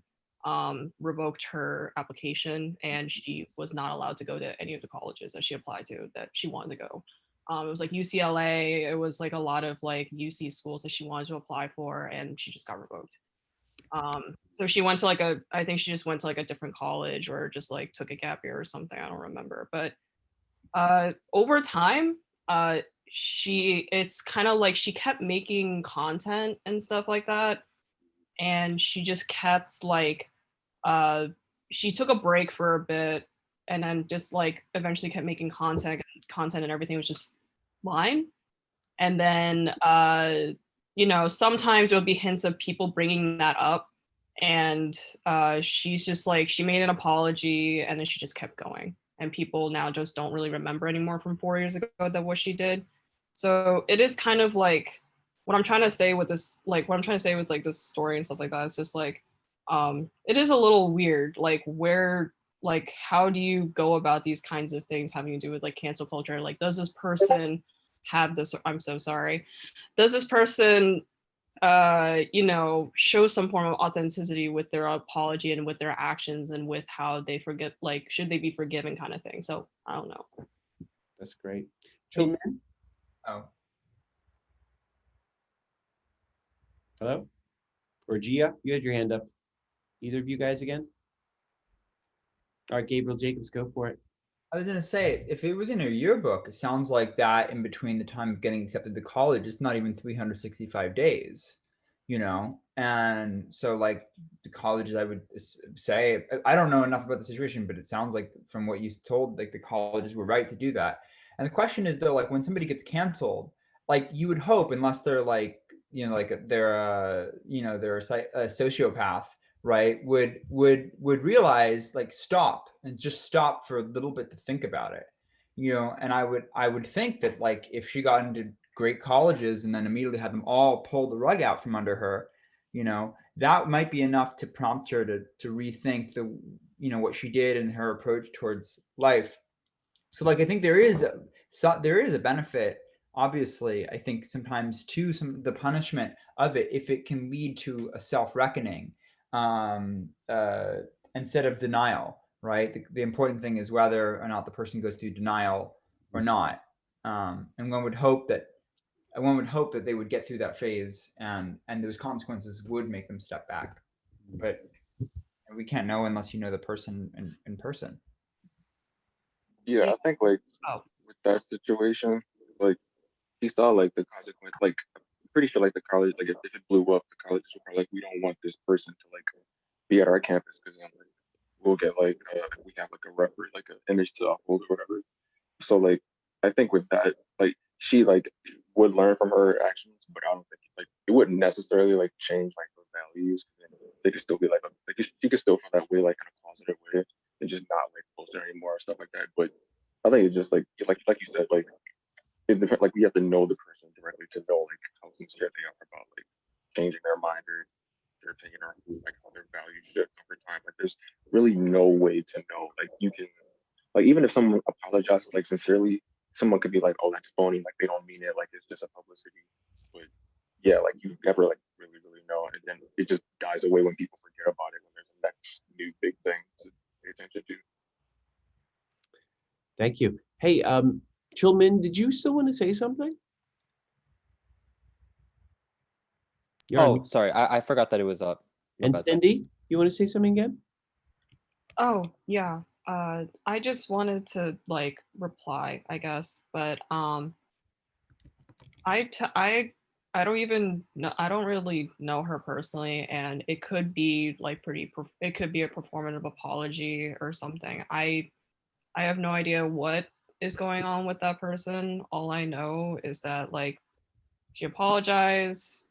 revoked her application, and she was not allowed to go to any of the colleges that she applied to that she wanted to go. It was like UCLA, it was like a lot of like UC schools that she wanted to apply for, and she just got revoked. So she went to like I think she just went to like a different college or just like took a gap year or something. I don't remember. But over time, it's kind of like she kept making content and stuff like that. And she just kept like, uh, she took a break for a bit and then just like eventually kept making content and everything was just fine. And then, sometimes there'll be hints of people bringing that up, and she's just like, she made an apology and then she just kept going, and people now just don't really remember anymore from 4 years ago that what she did. So it is kind of like what I'm trying to say with this, like what I'm trying to say with like this story and stuff like that. It's just like, it is a little weird, like where, like how do you go about these kinds of things having to do with like cancel culture? Like, does this person have this, I'm so sorry, does this person show some form of authenticity with their apology and with their actions and with how they forget, like should they be forgiven, kind of thing. So I don't know.
That's great. Children.
Oh,
Hello. Or Gia, you had your hand up. Either of you guys again? All right, Gabriel Jacobs, go for it.
I was gonna say, if it was in a yearbook, it sounds like that in between the time of getting accepted to college, it's not even 365 days, you know? And so like the colleges, I would say, I don't know enough about the situation, but it sounds like from what you told, like the colleges were right to do that. And the question is though, like when somebody gets canceled, like you would hope, unless they're like, you know, like they're they're a sociopath, right, would realize, like, stop and just stop for a little bit to think about it, you know. And I would think that, like, if she got into great colleges and then immediately had them all pull the rug out from under her, you know, that might be enough to prompt her to rethink the, you know, what she did and her approach towards life. So like I think there is a benefit, obviously, I think sometimes to the punishment of it, if it can lead to a self-reckoning, um uh instead of denial, right? The important thing is whether or not the person goes through denial or not. And one would hope that they would get through that phase, and those consequences would make them step back. But we can't know unless you know the person in person.
Yeah, I think like
Oh.
with that situation, like he saw like the consequence. Like I'm pretty sure like the college, like if it blew up, the colleges were probably like, we don't want this person to like be at our campus because then like we'll get like we have like a record, like an image to uphold or whatever. So like I think with that, like she like would learn from her actions, but I don't think like it wouldn't necessarily like change like her values. They could still be like she could still feel that way like in a positive way and just not like post it anymore or stuff like that. But I think it's just like you said, like it depends. Like we have to know the person directly to know like how sincere they are about like changing their mind or their opinion or like how their values shift over time. Like there's really no way to know. Like you can like even if someone apologizes like sincerely, someone could be like, "Oh, that's phony. Like they don't mean it. Like it's just a publicity." But yeah, like you never like really know, and then it just dies away when people forget about it when there's a next new big thing to pay attention to.
Thank you. Hey, Chilmin, did you still want to say something? You're on
Oh,
mute.
sorry, I forgot that it was up. My
And
bad, sorry.
Cindy, you want to say something again?
Oh, yeah. I just wanted to like reply, I guess, but I don't even know, I don't really know her personally, and it could be like it could be a performative apology or something. I have no idea what is going on with that person. All I know is that like she apologized.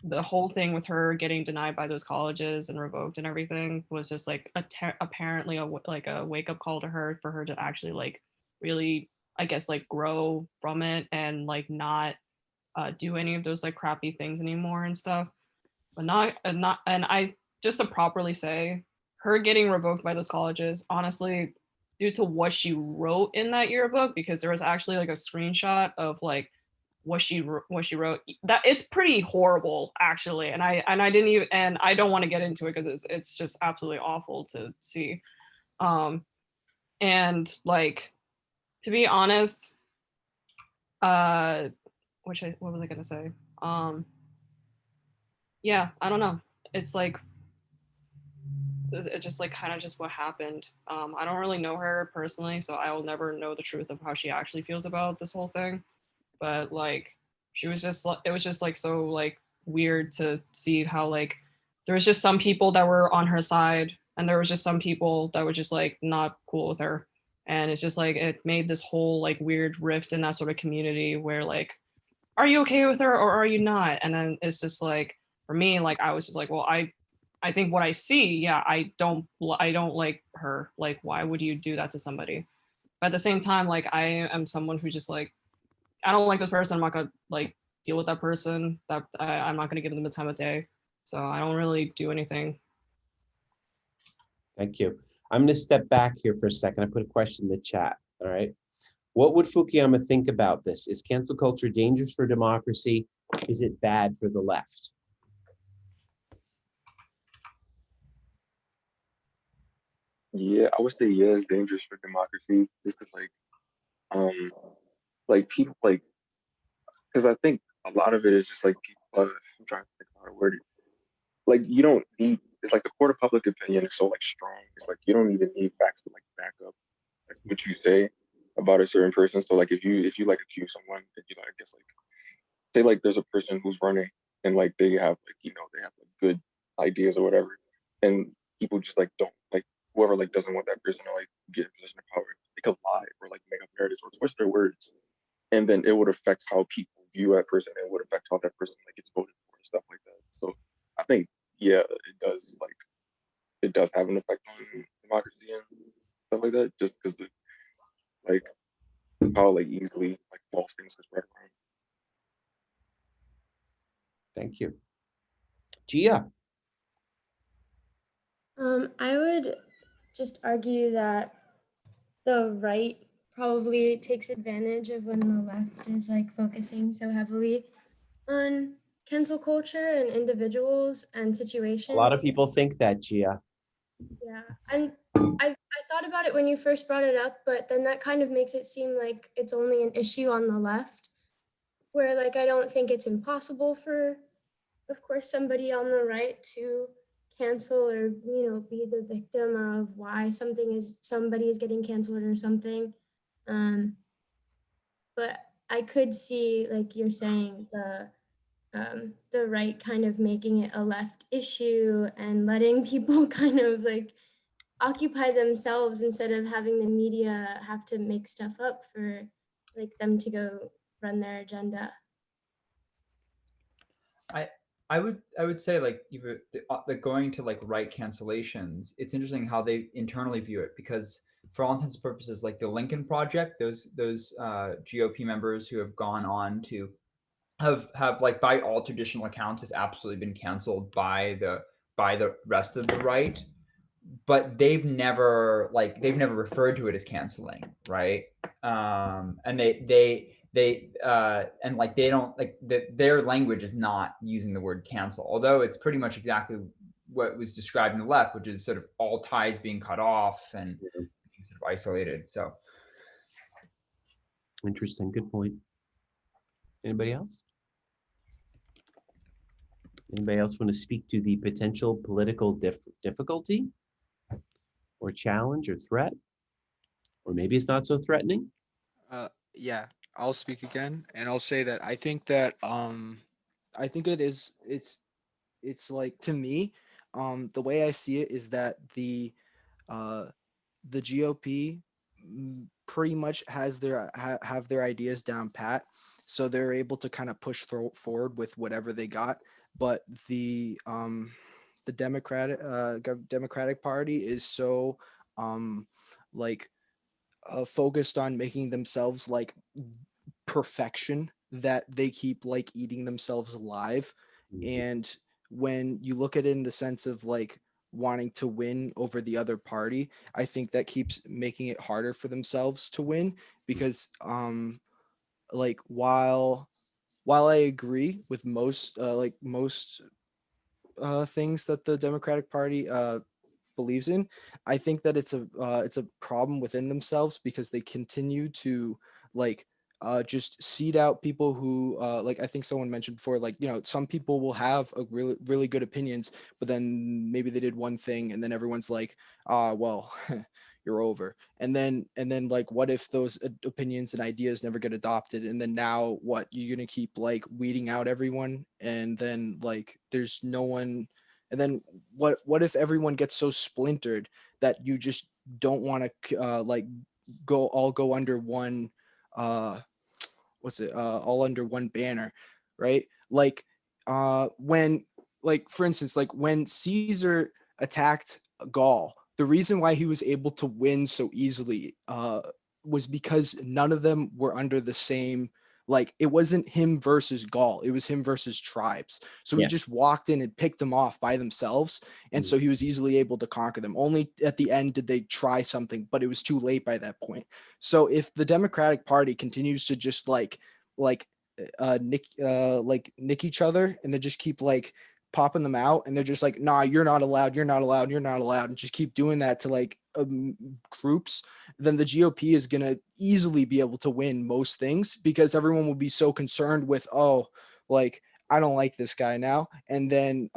The whole thing with her getting denied by those colleges and revoked and everything was just like apparently like a wake up call to her, for her to actually like really, I guess, like grow from it and like not do any of those like crappy things anymore and stuff. But not and I just to properly say, her getting revoked by those colleges, honestly, due to what she wrote in that yearbook, because there was actually like a screenshot of like what she wrote, that it's pretty horrible actually. And I didn't even, and I don't want to get into it because it's just absolutely awful to see. And like, to be honest, uh what was I gonna say? Yeah, I don't know. It's like it's just like kind of just what happened. I don't really know her personally, so I will never know the truth of how she actually feels about this whole thing. But like, she was just it was just like so like weird to see how like there was just some people that were on her side, and there was just some people that were just like not cool with her. And it's just like it made this whole like weird rift in that sort of community where like, are you okay with her or are you not? And then it's just like, for me, like I was just like, well, I think what I see, yeah, I don't like her. Like, why would you do that to somebody? But at the same time, like I am someone who just like, I don't like this person. I'm not gonna like deal with that person. I'm not gonna give them the time of day. So I don't really do anything.
Thank you. I'm going to step back here for a second. I put a question in the chat. All right. What would Fukuyama think about this? Is cancel culture dangerous for democracy? Is it bad for the left?
Yeah, I would say yeah, it's dangerous for democracy just because like people like because I think a lot of it is just like people. I'm trying to think how to word it. like you don't need. It's like the court of public opinion is so like strong. It's like you don't even need facts to like back up like what you say about a certain person. So like if you like accuse someone, and you know, I guess like say like there's a person who's running and like they have like they have like good ideas or whatever, and people just like don't like whoever like doesn't want that person to like get in position of power, they could lie or like make up narratives or twist their words, and then it would affect how people view that person and it would affect how that person like gets voted for and stuff like that. So I think yeah, it does have an effect on democracy and stuff like that, just because like how like easily like false things can spread around.
Thank you. Gia.
I would just argue that the right probably takes advantage of when the left is like focusing so heavily on cancel culture and individuals and situations.
A lot of people think that, Gia.
Yeah, and I thought about it when you first brought it up, but then that kind of makes it seem like it's only an issue on the left, where like I don't think it's impossible for, of course, somebody on the right to cancel or be the victim of why somebody is getting canceled or something. But I could see, like you're saying, the right kind of making it a left issue and letting people kind of like occupy themselves instead of having the media have to make stuff up for like them to go run their agenda.
I would say like even like going to like right cancellations. It's interesting how they internally view it because for all intents and purposes, like the Lincoln Project, those GOP members who have gone on to have like by all traditional accounts have absolutely been canceled by the rest of the right, but they've never referred to it as canceling, right? And they and like they don't like their language is not using the word cancel, although it's pretty much exactly what was described in the left, which is sort of all ties being cut off and being sort of isolated. So
Interesting. Good point. Anybody else? Anybody else want to speak to the potential political difficulty or challenge or threat? Or maybe it's not so threatening?
Yeah, I'll speak again, and I'll say that I think it's like, to me, the way I see it is that uh the GOP pretty much has have their ideas down pat, so they're able to kind of push forward with whatever they got. But the Democratic Party is so like focused on making themselves like perfection that they keep like eating themselves alive. And when you look at it in the sense of like wanting to win over the other party, I think that keeps making it harder for themselves to win, because like while I agree with most things that the Democratic Party believes in, I think that it's a problem within themselves, because they continue to like just seed out people who like I think someone mentioned before, like some people will have a really good opinions, but then maybe they did one thing and then everyone's like, well, you're over. And then like, what if those opinions and ideas never get adopted, and then now what, you're gonna keep like weeding out everyone, and then like there's no one. And then what if everyone gets so splintered that you just don't want to like go under one uh all under one banner, right? Like when, like for instance, like when Caesar attacked Gaul, the reason why he was able to win so easily was because none of them were under the same, like it wasn't him versus Gaul, it was him versus tribes. So he
Yeah.
just walked in and picked them off by themselves, and so he was easily able to conquer them. Only at the end did they try something, but it was too late by that point. So if the Democratic Party continues to just like nick each other, and they just keep like popping them out, and they're just like, nah, you're not allowed, you're not allowed, you're not allowed, and just keep doing that to like groups, then the GOP is going to easily be able to win most things, because everyone will be so concerned with, oh, like I don't like this guy now. And then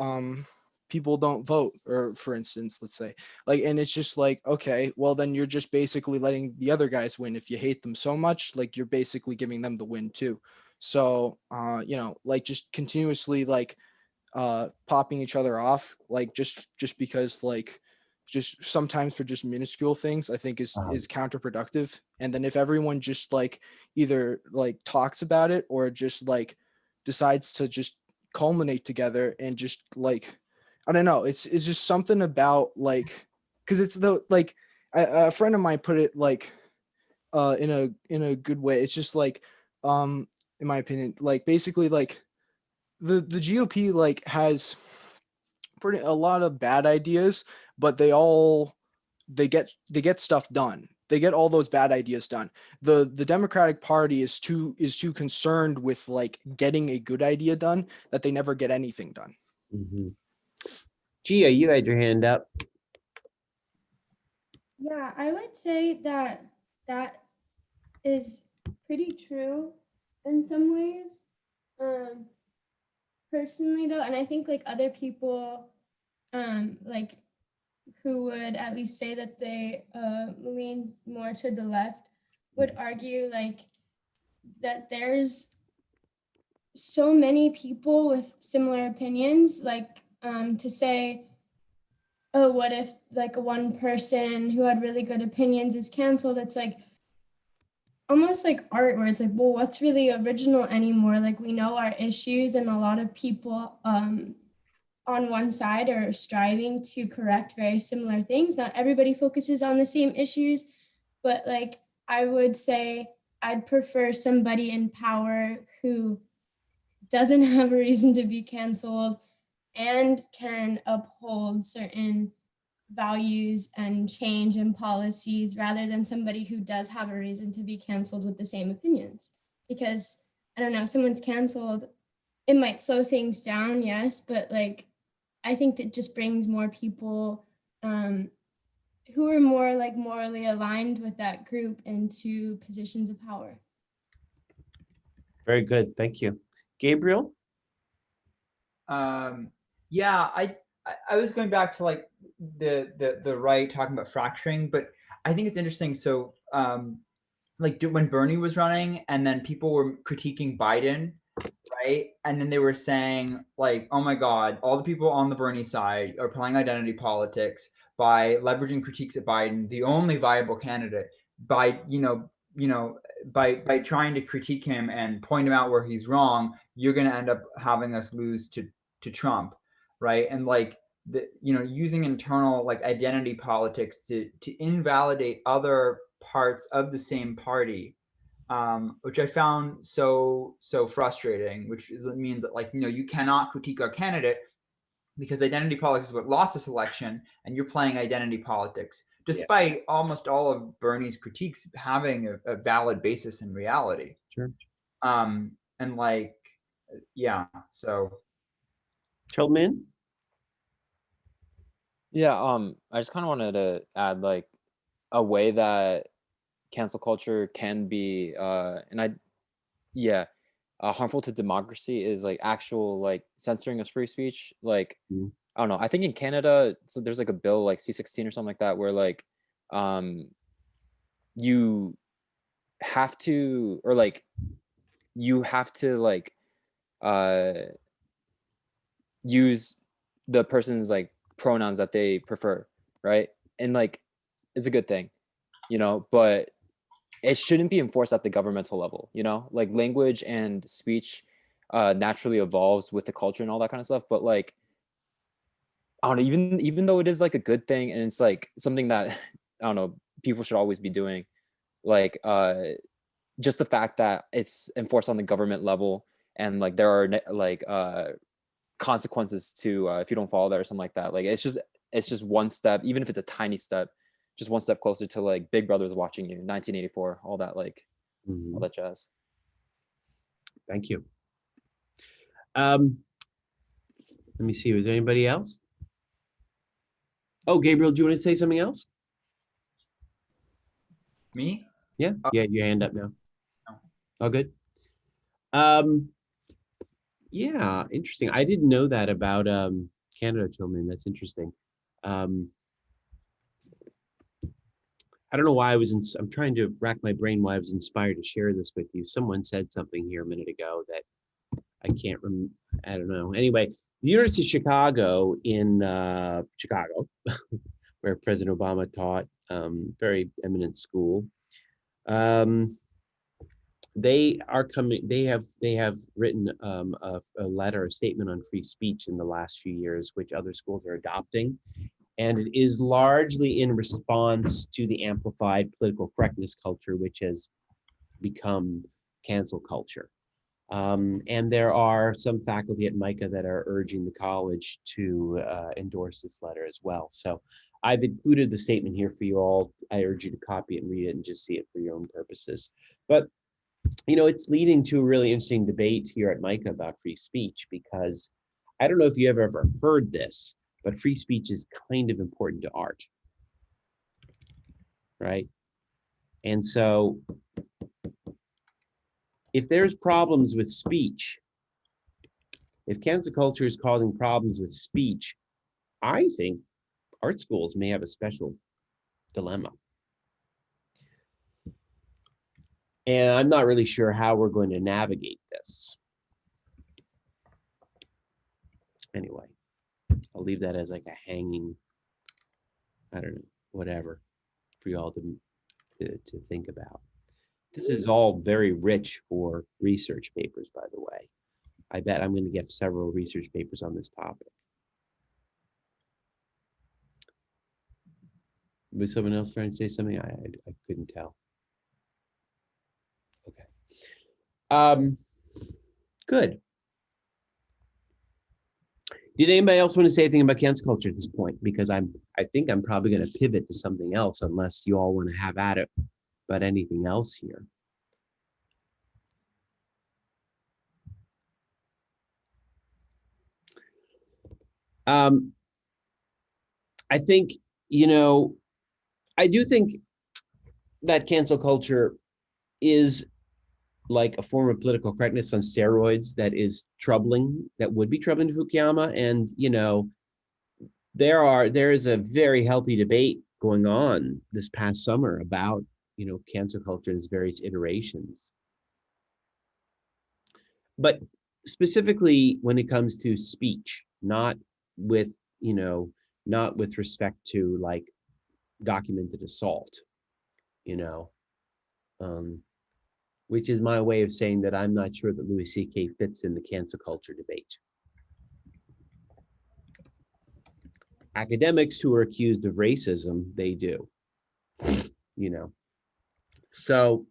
people don't vote, or for instance, let's say, like, and it's just like, okay, well then you're just basically letting the other guys win. If you hate them so much, like you're basically giving them the win too. So like just continuously like popping each other off, like just because like just sometimes for just minuscule things, I think is counterproductive. And then if everyone just like either like talks about it or just like decides to just culminate together and just like, I don't know, it's just something about like, because it's the like a friend of mine put it like in a good way. It's just like in my opinion, like basically like the GOP like has pretty a lot of bad ideas, but they get stuff done. They get all those bad ideas done. The Democratic Party is too concerned with like getting a good idea done that they never get anything done.
Mm-hmm. Gia, you had your hand up.
Yeah, I would say that that is pretty true in some ways. Personally though, and I think like other people like who would at least say that they lean more to the left would argue like that there's so many people with similar opinions, like to say, oh, what if like one person who had really good opinions is canceled? It's like almost like art where it's like, well, what's really original anymore? Like we know our issues, and a lot of people on one side are striving to correct very similar things. Not everybody focuses on the same issues, but like I would say I'd prefer somebody in power who doesn't have a reason to be canceled and can uphold certain values and change in policies rather than somebody who does have a reason to be canceled with the same opinions. Because I don't know, if someone's canceled, it might slow things down, yes, but like I think that just brings more people who are more like morally aligned with that group into positions of power.
Very good. Thank you. Gabriel?
Yeah, I was going back to like the right talking about fracturing, but I think it's interesting. So like when Bernie was running and then people were critiquing Biden, right? And then they were saying like, oh my God, all the people on the Bernie side are playing identity politics by leveraging critiques at Biden, the only viable candidate, by by trying to critique him and point him out where he's wrong, you're going to end up having us lose to Trump, right? And like using internal like identity politics to invalidate other parts of the same party, which I found so frustrating. Which means that like you cannot critique our candidate because identity politics is what lost this election, and you're playing identity politics, despite almost all of Bernie's critiques having a valid basis in reality.
Sure.
And like, yeah, so.
Childman?
Yeah, I just kind of wanted to add like a way that cancel culture can be harmful to democracy is like actual like censoring of free speech. Like I don't know, I think in Canada so there's like a bill like C-16 or something like that where like you have to like use the person's like pronouns that they prefer, right? And like it's a good thing, but it shouldn't be enforced at the governmental level, like language and speech naturally evolves with the culture and all that kind of stuff. But like, I don't know, even though it is like a good thing and it's like something that, I don't know, people should always be doing, like just the fact that it's enforced on the government level and like there are like consequences to if you don't follow that or something like that. Like it's just one step, even if it's a tiny step, just one step closer to like Big Brother's watching you, 1984, all that like all that jazz.
Thank you. Let me see. Was there anybody else? Oh, Gabriel, do you want to say something else?
Me?
Yeah. Yeah, your hand up now.
No.
All good. Yeah, interesting. I didn't know that about Canada children. That's interesting. I don't know why I'm trying to rack my brain why I was inspired to share this with you. Someone said something here a minute ago that I can't remember. I don't know. Anyway, the University of Chicago in Chicago, where President Obama taught, very eminent school. They are coming. They have written a letter, a statement on free speech in the last few years, which other schools are adopting. And it is largely in response to the amplified political correctness culture, which has become cancel culture. And there are some faculty at MICA that are urging the college to endorse this letter as well. So I've included the statement here for you all. I urge you to copy it and read it and just see it for your own purposes. But, you know, it's leading to a really interesting debate here at MICA about free speech, because I don't know if you have ever heard this, but free speech is kind of important to art, right? And so if there's problems with speech, if cancel culture is causing problems with speech, I think art schools may have a special dilemma. And I'm not really sure how we're going to navigate this. Anyway, I'll leave that as like a hanging, I don't know, whatever, for you all to think about. This is all very rich for research papers, by the way. I bet I'm going to get several research papers on this topic. Was someone else trying to say something? I couldn't tell. Okay. Good. Did anybody else want to say anything about cancel culture at this point? Because I think I'm probably going to pivot to something else unless you all want to have at it about anything else here. I think, you know, I do think that cancel culture is like a form of political correctness on steroids that is troubling, that would be troubling to Fukuyama. And, you know, there is a very healthy debate going on this past summer about, you know, cancel culture in its various iterations. But specifically when it comes to speech, not with, you know, not with respect to like documented assault, you know, which is my way of saying that I'm not sure that Louis C.K. fits in the cancel culture debate. Academics who are accused of racism, they do, you know. So,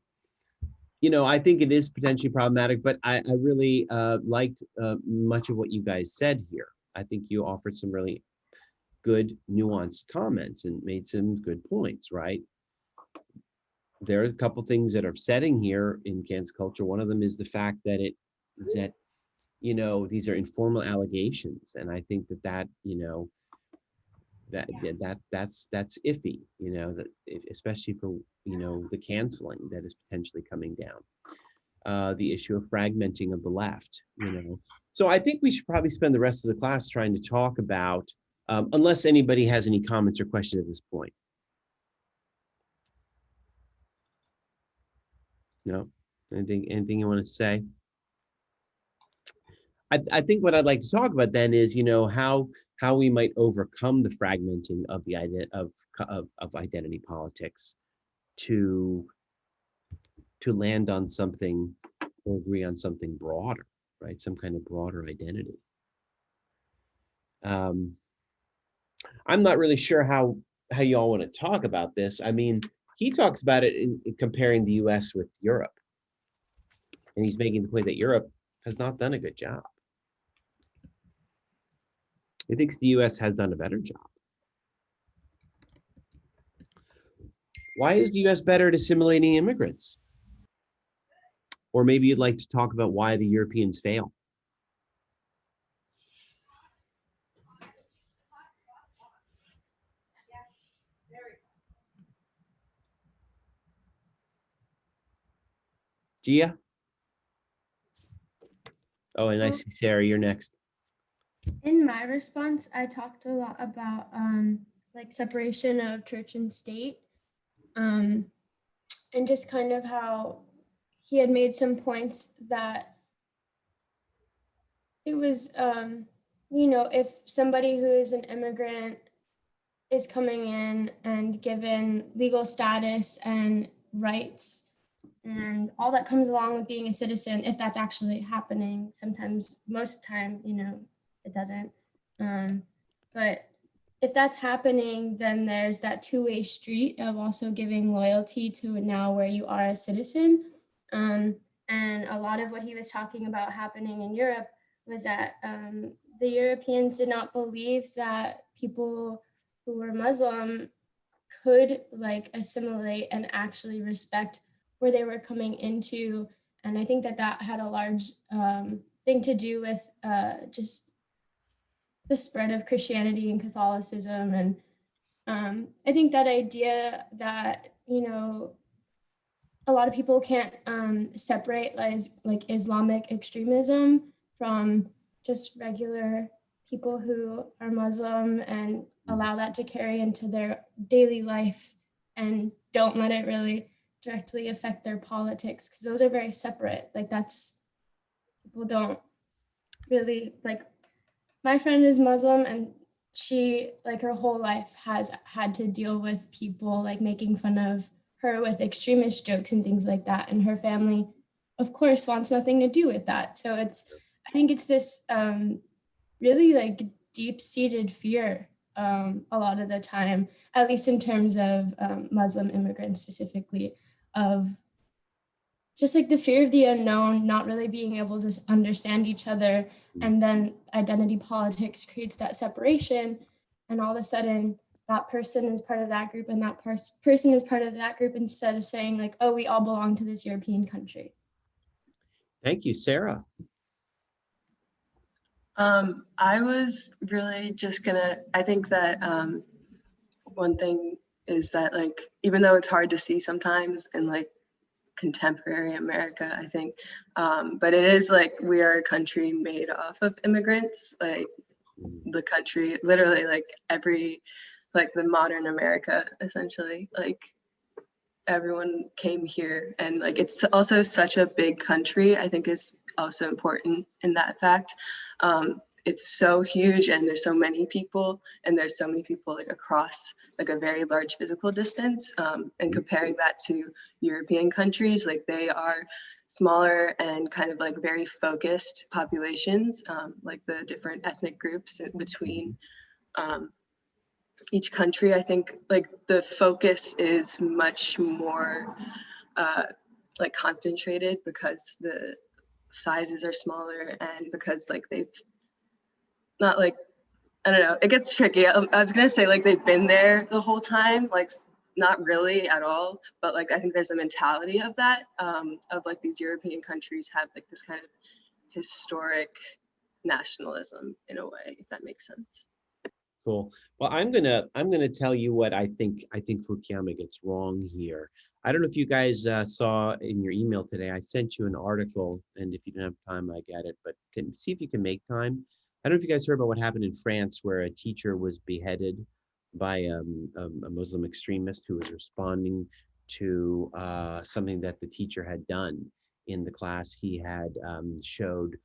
you know, I think it is potentially problematic, but I really liked much of what you guys said here. I think you offered some really good nuanced comments and made some good points, right? There's a couple things that are upsetting here in cancel culture. One of them is the fact that you know, these are informal allegations, and I think that you know, that's iffy, you know, that especially for, you know, the canceling that is potentially coming down. The issue of fragmenting of the left, you know. So I think we should probably spend the rest of the class trying to talk about, unless anybody has any comments or questions at this point. No? Anything you want to say? I think what I'd like to talk about then is, you know, how we might overcome the fragmenting of the idea of identity politics to land on something or agree on something broader, right? Some kind of broader identity. I'm not really sure how you all want to talk about this. I mean, he talks about it in comparing the US with Europe. And he's making the point that Europe has not done a good job. He thinks the US has done a better job. Why is the US better at assimilating immigrants? Or maybe you'd like to talk about why the Europeans fail. Gia? Oh, and I see Sarah, you're next.
In my response, I talked a lot about like separation of church and state, um, and just kind of how he had made some points that it was, if somebody who is an immigrant is coming in and given legal status and rights and all that comes along with being a citizen, if that's actually happening. Sometimes, most of the time, it doesn't. But if that's happening, then there's that two-way street of also giving loyalty to now where you are a citizen. And a lot of what he was talking about happening in Europe was that the Europeans did not believe that people who were Muslim could like assimilate and actually respect where they were coming into. And I think that that had a large thing to do with just the spread of Christianity and Catholicism. And I think that idea that, a lot of people can't separate like Islamic extremism from just regular people who are Muslim and allow that to carry into their daily life and don't let it really directly affect their politics, because those are very separate. Like that's, people don't really like, my friend is Muslim and she like her whole life has had to deal with people like making fun of her with extremist jokes and things like that, and her family of course wants nothing to do with that. So I think it's this really like deep-seated fear a lot of the time, at least in terms of Muslim immigrants specifically, of just like the fear of the unknown, not really being able to understand each other. And then identity politics creates that separation. And all of a sudden, that person is part of that group and that person is part of that group, instead of saying, like, oh, we all belong to this European country.
Thank you, Sarah.
I was really just I think that one thing is that, like, even though it's hard to see sometimes in like contemporary America, I think, but it is like we are a country made off of immigrants, like the country, literally like like the modern America, essentially, like everyone came here, and like it's also such a big country, I think is also important in that fact. It's so huge and there's so many people, and there's so many people like across like a very large physical distance, and comparing that to European countries, like they are smaller and kind of like very focused populations, like the different ethnic groups between each country. I think like the focus is much more like concentrated because the sizes are smaller, and because like they've not like, I don't know, it gets tricky. I was gonna say like they've been there the whole time, like not really at all, but like I think there's a mentality of that, of like these European countries have like this kind of historic nationalism in a way, if that makes sense.
Cool. Well, I'm gonna tell you what I think. I think Fukuyama gets wrong here. I don't know if you guys saw in your email today. I sent you an article, and if you don't have time, I get it. But can see if you can make time. I don't know if you guys heard about what happened in France, where a teacher was beheaded by a Muslim extremist who was responding to something that the teacher had done in the class. He had showed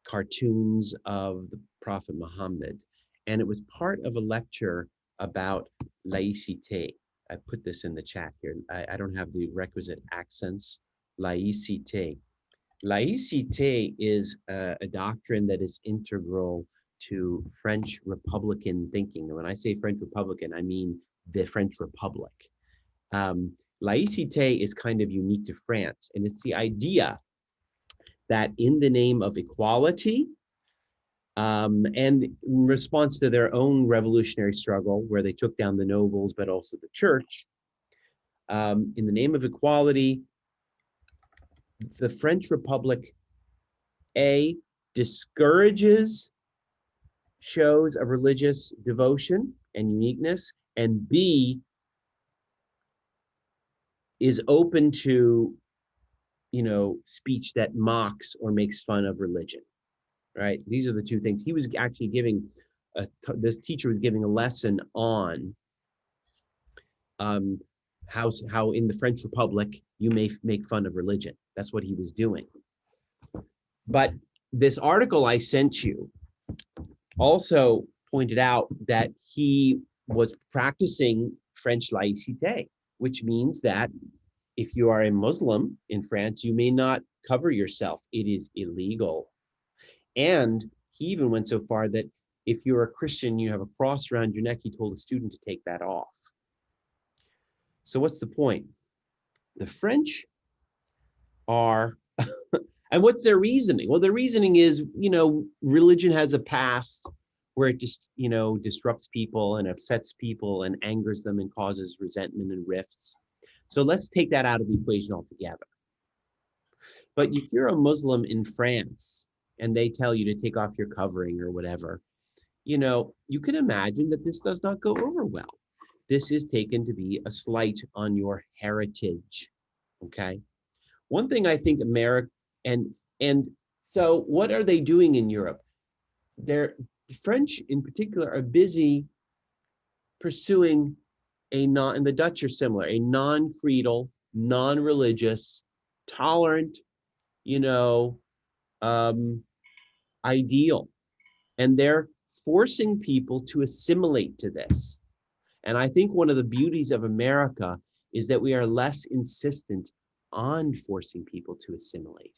cartoons of the Prophet Muhammad, and it was part of a lecture about laïcité. I put this in the chat here. I don't have the requisite accents. Laïcité. Laïcité is a doctrine that is integral to French Republican thinking. And when I say French Republican, I mean the French Republic. Laïcité is kind of unique to France, and it's the idea that in the name of equality, and in response to their own revolutionary struggle, where they took down the nobles, but also the church, in the name of equality, the French Republic, A, discourages shows of religious devotion and uniqueness, and B, is open to, speech that mocks or makes fun of religion. right? These are the two things. He was actually giving, this teacher was giving a lesson on how in the French Republic you may make fun of religion. That's what he was doing. But this article I sent you also pointed out that he was practicing French laïcité, which means that if you are a Muslim in France, you may not cover yourself. It is illegal. And he even went so far that if you're a Christian, you have a cross around your neck, he told a student to take that off. So what's the point? The French are, and what's their reasoning? Well, their reasoning is, religion has a past where it just, disrupts people and upsets people and angers them and causes resentment and rifts. So let's take that out of the equation altogether. But if you're a Muslim in France and they tell you to take off your covering or whatever, you can imagine that this does not go over well. This is taken to be a slight on your heritage, okay? One thing I think America, and so what are they doing in Europe? The French in particular are busy pursuing and the Dutch are similar, a non-creedal, non-religious, tolerant, ideal. And they're forcing people to assimilate to this. And I think one of the beauties of America is that we are less insistent on forcing people to assimilate.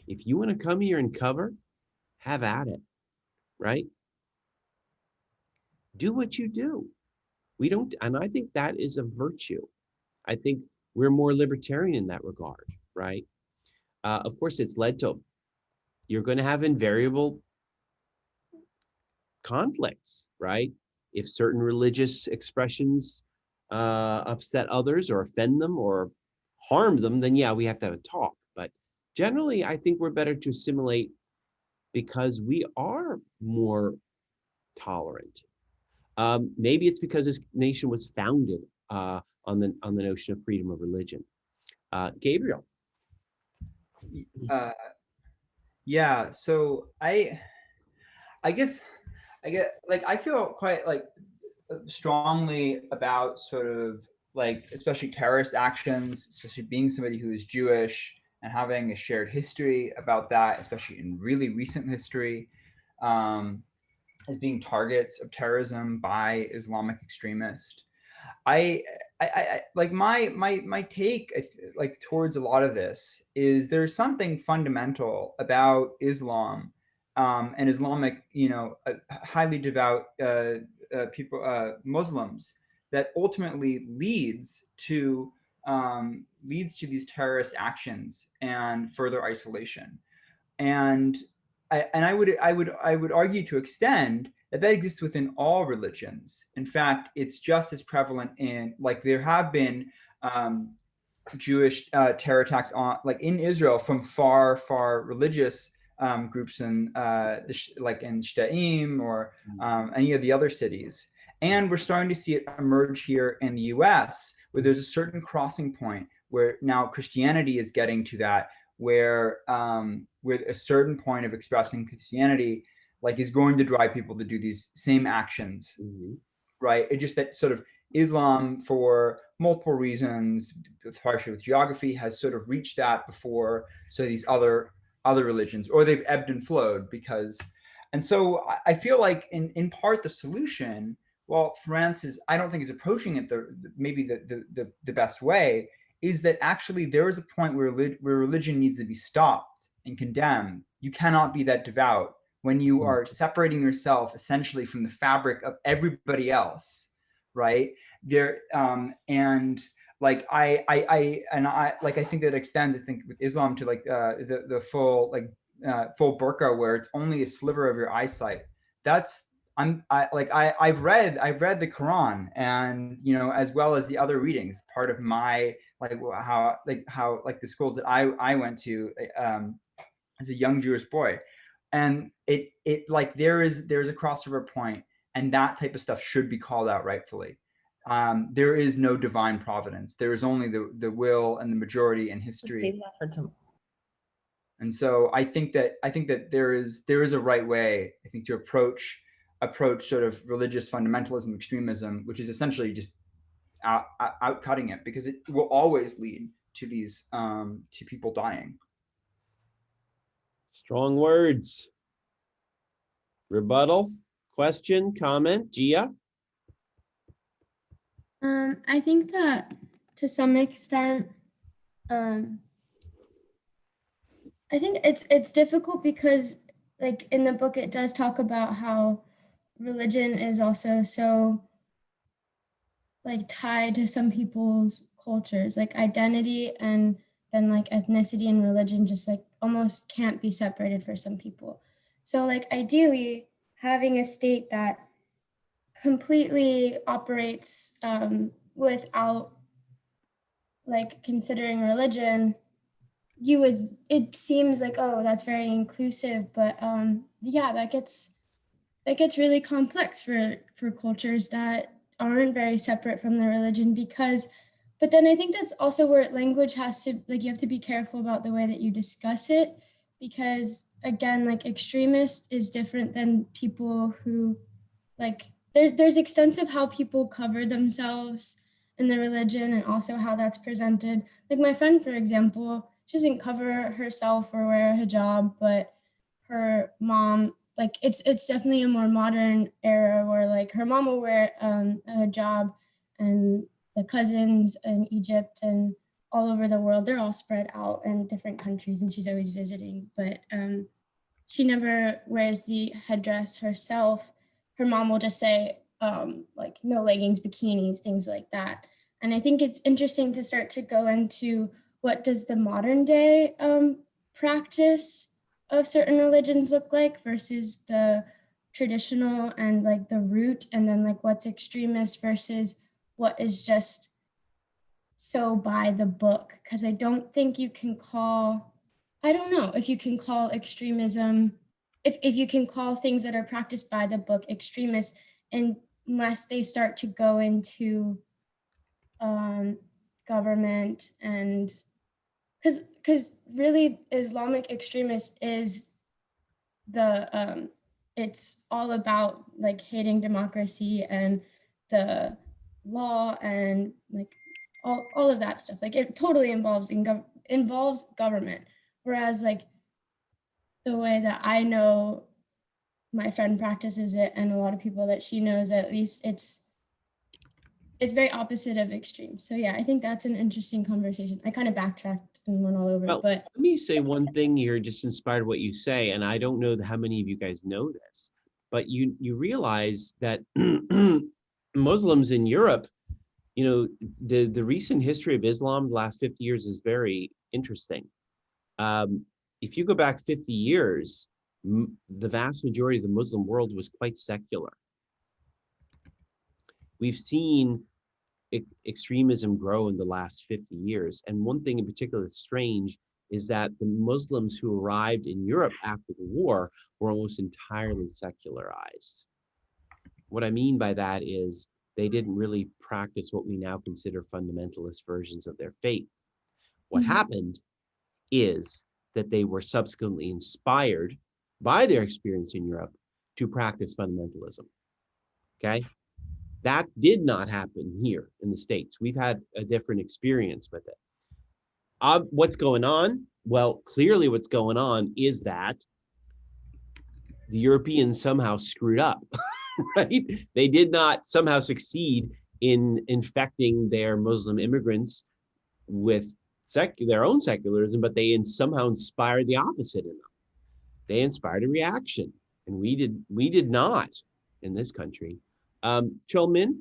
If you want to come here and cover, have at it, right? Do what you do. We don't, and I think that is a virtue. I think we're more libertarian in that regard, right? Of course, it's led to, you're going to have invariable conflicts, right? If certain religious expressions upset others or offend them or harm them, then yeah, we have to have a talk. But generally, I think we're better to assimilate because we are more tolerant. Maybe it's because this nation was founded on the notion of freedom of religion. Gabriel.
Yeah. So I guess I feel quite strongly about sort of especially terrorist actions, especially being somebody who is Jewish and having a shared history about that, especially in really recent history, as being targets of terrorism by Islamic extremists. I like my take towards a lot of this is there's something fundamental about Islam and Islamic, highly devout people, Muslims, that ultimately leads to these terrorist actions and further isolation. And I would argue to extend that exists within all religions. In fact, it's just as prevalent in there have been Jewish terror attacks on in Israel from far religious groups in in Shtaim or any of the other cities. And we're starting to see it emerge here in the US, where there's a certain crossing point where now Christianity is getting to that, where with a certain point of expressing Christianity is going to drive people to do these same actions. Mm-hmm. Right? It just that sort of Islam, for multiple reasons, partially with geography, has sort of reached that before so these other religions, or they've ebbed and flowed because. And so I feel like in part the solution, well, France I don't think is approaching it maybe the best way, is that actually there is a point where religion needs to be stopped and condemned. You cannot be that devout when you are separating yourself essentially from the fabric of everybody else, right? There and I think that extends, I think, with Islam to the full full burqa, where it's only a sliver of your eyesight. That's I've read the Quran, and as well as the other readings, part of my how the schools that I went to as a young Jewish boy. And it there's a crossover point, and that type of stuff should be called out rightfully. There is no divine providence. There is only the will and the majority in history. And so I think that there is a right way, I think, to approach sort of religious fundamentalism, extremism, which is essentially just outcutting it, because it will always lead to these to people dying.
Strong words. Rebuttal, question, comment, Gia?
I think that to some extent, I think it's difficult because, like, in the book it does talk about how religion is also so, like, tied to some people's cultures, like identity, and then like ethnicity and religion just like almost can't be separated for some people. So like ideally having a state that completely operates without like considering religion, it seems like, oh, that's very inclusive, but yeah, that gets really complex for cultures that aren't very separate from their religion, because but then I think that's also where language has to, like, you have to be careful about the way that you discuss it, because again, like, extremist is different than people who, like, there's extensive how people cover themselves in their religion, and also how that's presented. Like my friend, for example, she doesn't cover herself or wear a hijab, but her mom, like, it's definitely a more modern era where like her mom will wear a hijab, and the cousins in Egypt and all over the world, they're all spread out in different countries, and she's always visiting, but she never wears the headdress herself. Her mom will just say, like, no leggings, bikinis, things like that. And I think it's interesting to start to go into what does the modern day practice of certain religions look like versus the traditional and like the root, and then like what's extremist versus what is just so by the book. Because I don't think you can call, I don't know if you can call extremism, if you can call things that are practiced by the book extremist, unless they start to go into government, and because really Islamic extremist is the it's all about like hating democracy and the law and like all of that stuff. Like it totally involves government, whereas like the way that I know my friend practices it, and a lot of people that she knows, at least, it's very opposite of extreme. So yeah, I think that's an interesting conversation. I kind of backtracked and went all over,
Well,
but
let me say one thing here, just inspired what you say, and I don't know how many of you guys know this, but you realize that Muslims in Europe, you know, the recent history of Islam, the last 50 years, is very interesting. If you go back 50 years, the vast majority of the Muslim world was quite secular. We've seen extremism grow in the last 50 years. And one thing in particular that's strange is that the Muslims who arrived in Europe after the war were almost entirely secularized. What I mean by that is they didn't really practice what we now consider fundamentalist versions of their faith. What happened is that they were subsequently inspired by their experience in Europe to practice fundamentalism. Okay? That did not happen here in the States. We've had a different experience with it. What's going on? Well, clearly what's going on is that the Europeans somehow screwed up, right? They did not somehow succeed in infecting their Muslim immigrants with their own secularism, but they somehow inspired the opposite in them. They inspired a reaction, and we did not in this country. Chilmin?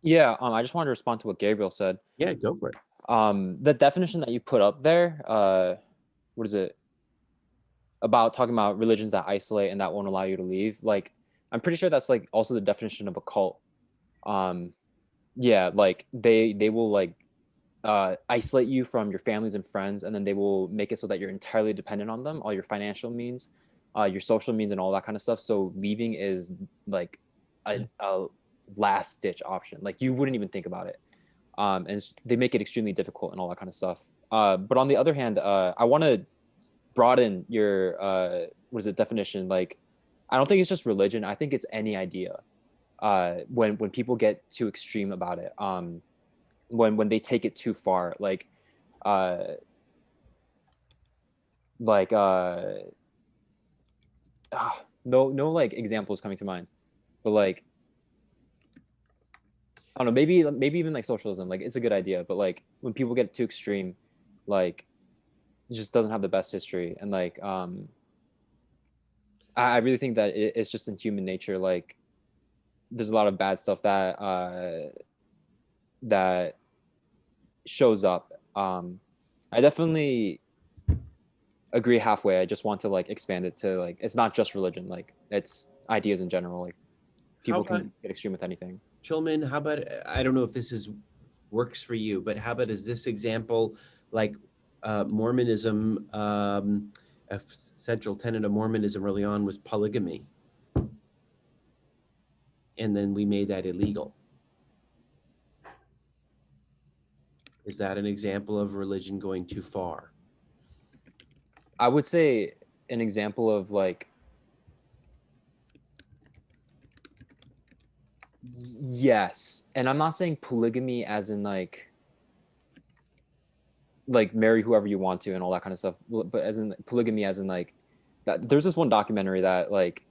Yeah, I just wanted to respond to what Gabriel said.
Yeah, go for it.
The definition that you put up there, what is it? About talking about religions that isolate and that won't allow you to leave. Like, I'm pretty sure that's like also the definition of a cult. Yeah, like they will like isolate you from your families and friends, and then they will make it so that you're entirely dependent on them, all your financial means, your social means, and all that kind of stuff. So leaving is like a last ditch option. Like you wouldn't even think about it. And they make it extremely difficult and all that kind of stuff. But on the other hand, I want to broaden your definition. Like, I don't think it's just religion. I think it's any idea. When people get too extreme about it, when they take it too far, no like examples coming to mind, but like, I don't know, maybe even like socialism, like it's a good idea, but like when people get too extreme, like it just doesn't have the best history. And like I really think that it's just in human nature. Like there's a lot of bad stuff that shows up. I definitely agree halfway. I just want to like expand it to like, it's not just religion, like it's ideas in general. Like people can get extreme with anything.
Chilman, how about, I don't know if this works for you, but how about is this example like Mormonism, a central tenet of Mormonism early on was polygamy. And then we made that illegal. Is that an example of religion going too far?
I would say an example of like, yes. And I'm not saying polygamy as in like marry whoever you want to and all that kind of stuff, but as in polygamy as in like that. There's this one documentary that like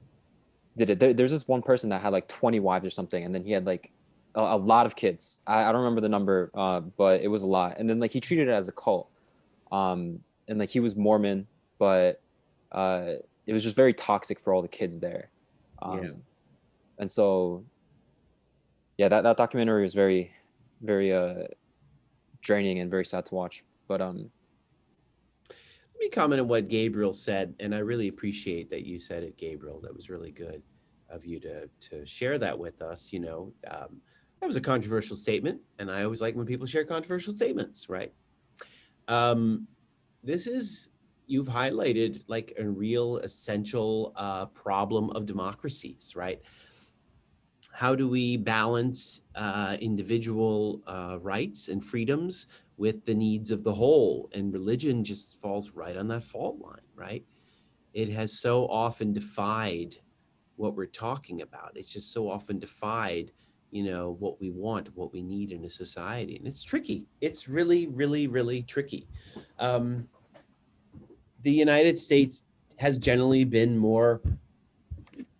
did it. There's this one person that had like 20 wives or something, and then he had like a lot of kids. I don't remember the number, but it was a lot. And then like he treated it as a cult, and like he was Mormon, but it was just very toxic for all the kids there. And so yeah, that documentary was very draining and very sad to watch. But
let me comment on what Gabriel said, and I really appreciate that you said it, Gabriel. That was really good of you to share that with us. You know, that was a controversial statement, and I always like when people share controversial statements, right? You've highlighted like a real essential problem of democracies, right? How do we balance individual rights and freedoms with the needs of the whole? And religion just falls right on that fault line, right? It has so often defied what we're talking about. It's just so often defied, you know, what we want, what we need in a society. And it's tricky. It's really, really, really tricky. The United States has generally been more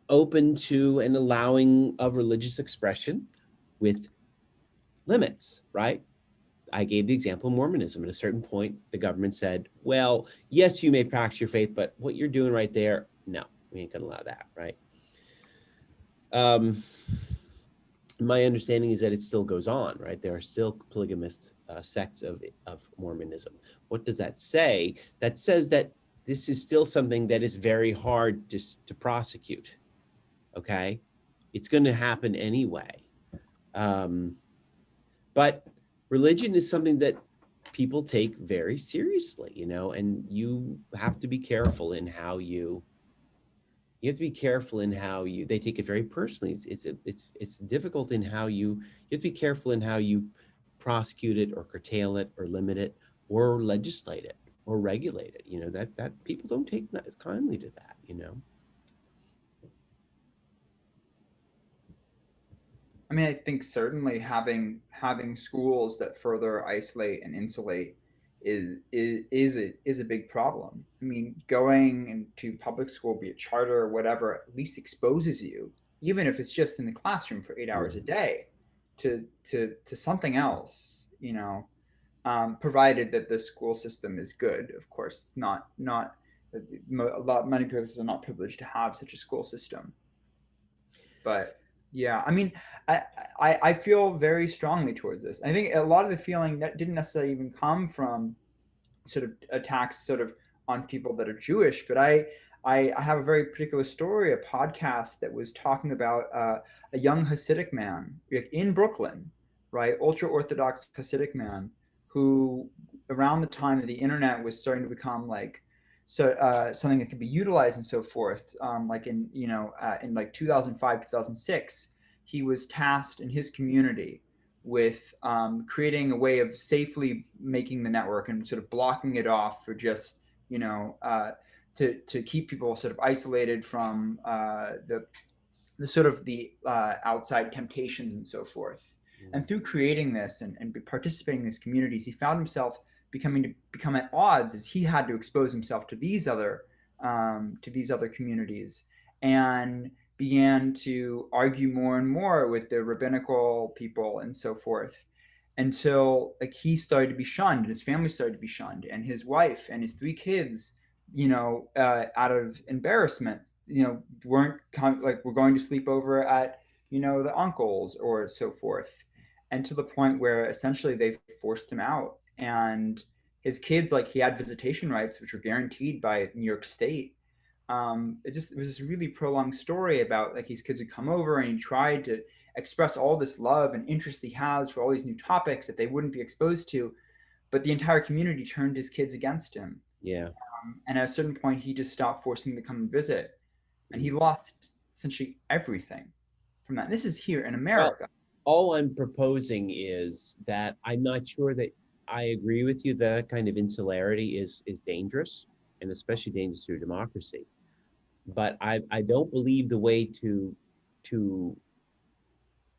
open to and allowing of religious expression with limits, right? I gave the example of Mormonism. At a certain point, the government said, well, yes, you may practice your faith, but what you're doing right there, no, we ain't gonna allow that, right? My understanding is that it still goes on, right? There are still polygamist sects of Mormonism. What does that say? That says that this is still something that is very hard to prosecute. Okay, it's going to happen anyway. But religion is something that people take very seriously, you know, and you have to be careful in how they take it very personally. It's difficult in how you have to be careful in how you prosecute it or curtail it or limit it or legislate it or regulate it. You know, that people don't take kindly to that, you know.
I mean, I think certainly having schools that further isolate and insulate is a big problem. I mean, going into public school, be it charter or whatever, at least exposes you, even if it's just in the classroom for 8 hours a day, to something else. You know, provided that the school system is good. Of course, it's not many people are not privileged to have such a school system, but. Yeah, I mean, I feel very strongly towards this. I think a lot of the feeling that didn't necessarily even come from sort of attacks sort of on people that are Jewish, but I have a very particular story, a podcast that was talking about a young Hasidic man in Brooklyn, right, ultra Orthodox Hasidic man who, around the time that the internet was starting to become like something that could be utilized and so forth, like in like 2005 2006, he was tasked in his community with creating a way of safely making the network and sort of blocking it off for just, to keep people sort of isolated from the sort of the outside temptations and so forth. And through creating this and participating in these communities, he found himself become at odds as he had to expose himself to these other communities, and began to argue more and more with the rabbinical people and so forth, until like he started to be shunned, and his family started to be shunned, and his wife and his 3 kids, out of embarrassment, weren't we're going to sleep over at, the uncles or so forth. And to the point where essentially they forced him out. And his kids, like, he had visitation rights, which were guaranteed by New York State. It was this really prolonged story about like his kids would come over and he tried to express all this love and interest he has for all these new topics that they wouldn't be exposed to, but the entire community turned his kids against him.
Yeah.
And at a certain point, he just stopped forcing them to come and visit, and he lost essentially everything from that. This is here in America.
Well, all I'm proposing is that I'm not sure that I agree with you. That kind of insularity is dangerous, and especially dangerous to democracy. But I don't believe the way to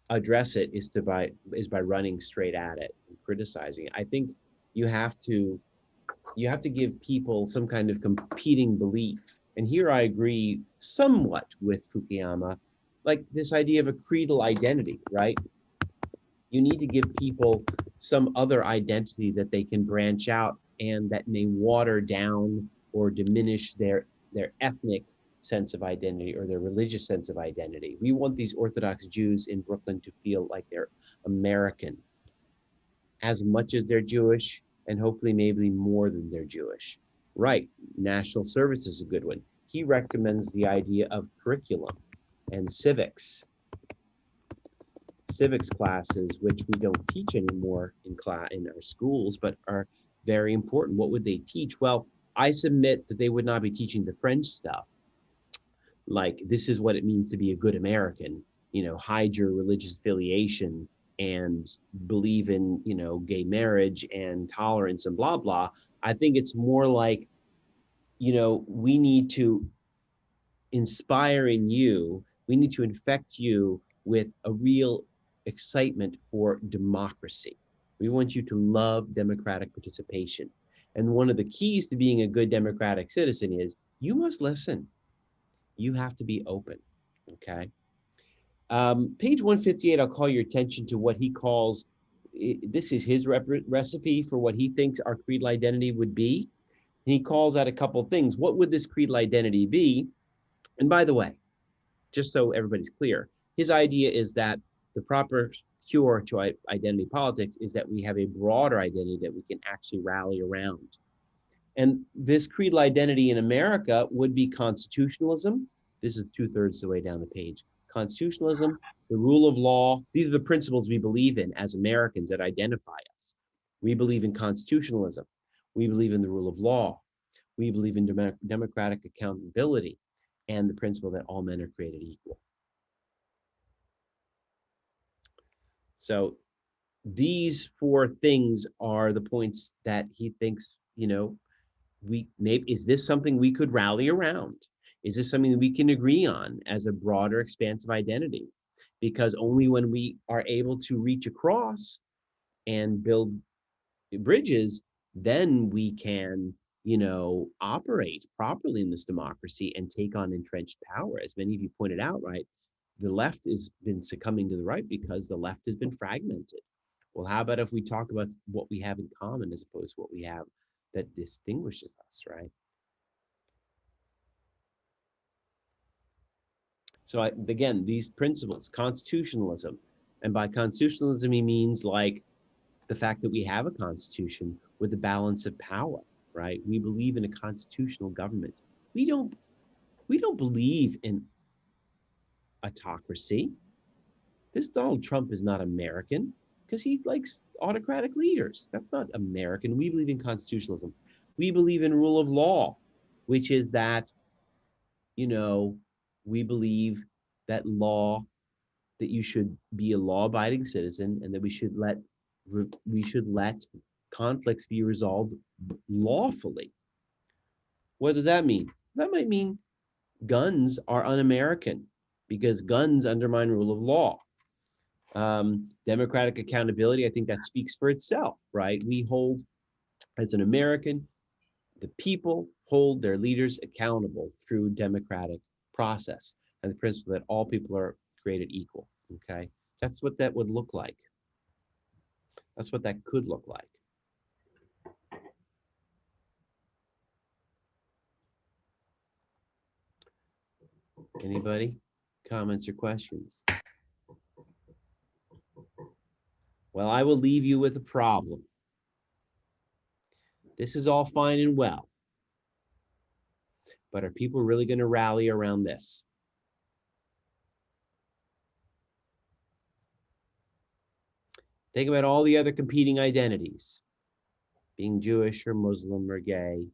address it is by running straight at it and criticizing it. I think you have to give people some kind of competing belief. And here I agree somewhat with Fukuyama, like this idea of a creedal identity, right? You need to give people some other identity that they can branch out and that may water down or diminish their ethnic sense of identity or their religious sense of identity. We want these Orthodox Jews in Brooklyn to feel like they're American as much as they're Jewish, and hopefully maybe more than they're Jewish. Right, national service is a good one. He recommends the idea of curriculum and civics classes, which we don't teach anymore in our schools, but are very important. What would they teach? Well, I submit that they would not be teaching the French stuff, like this is what it means to be a good American, hide your religious affiliation and believe in, gay marriage and tolerance and blah, blah. I think it's more like, we need to inspire in you, we need to infect you with a real excitement for democracy. We want you to love democratic participation. And one of the keys to being a good democratic citizen is you must listen. You have to be open, okay? Page 158, I'll call your attention to what he calls, this is his recipe for what he thinks our creedal identity would be. And he calls out a couple things. What would this creedal identity be? And by the way, just so everybody's clear, his idea is that the proper cure to identity politics is that we have a broader identity that we can actually rally around. And this creedal identity in America would be constitutionalism. This is 2/3 the way down the page. Constitutionalism, the rule of law. These are the principles we believe in as Americans that identify us. We believe in constitutionalism. We believe in the rule of law. We believe in democratic accountability and the principle that all men are created equal. So these 4 things are the points that he thinks, is this something we could rally around? Is this something that we can agree on as a broader, expansive identity? Because only when we are able to reach across and build bridges, then we can, operate properly in this democracy and take on entrenched power. As many of you pointed out, right? The left has been succumbing to the right because the left has been fragmented. Well, how about if we talk about what we have in common as opposed to what we have that distinguishes us, right? So again, these principles, constitutionalism, and by constitutionalism, he means like the fact that we have a constitution with a balance of power, right? We believe in a constitutional government. We don't believe in autocracy. This Donald Trump is not American because he likes autocratic leaders. That's not American. We believe in constitutionalism. We believe in rule of law, which is that, we believe that law that you should be a law-abiding citizen, and that we should let conflicts be resolved lawfully. What does that mean? That might mean guns are un-American because guns undermine rule of law. Democratic accountability, I think that speaks for itself, right? We hold, as an American, the people hold their leaders accountable through democratic process and the principle that all people are created equal, okay? That's what that would look like. That's what that could look like. Anybody? Comments or questions? Well, I will leave you with a problem. This is all fine and well, but are people really going to rally around this? Think about all the other competing identities, being Jewish or Muslim or gay,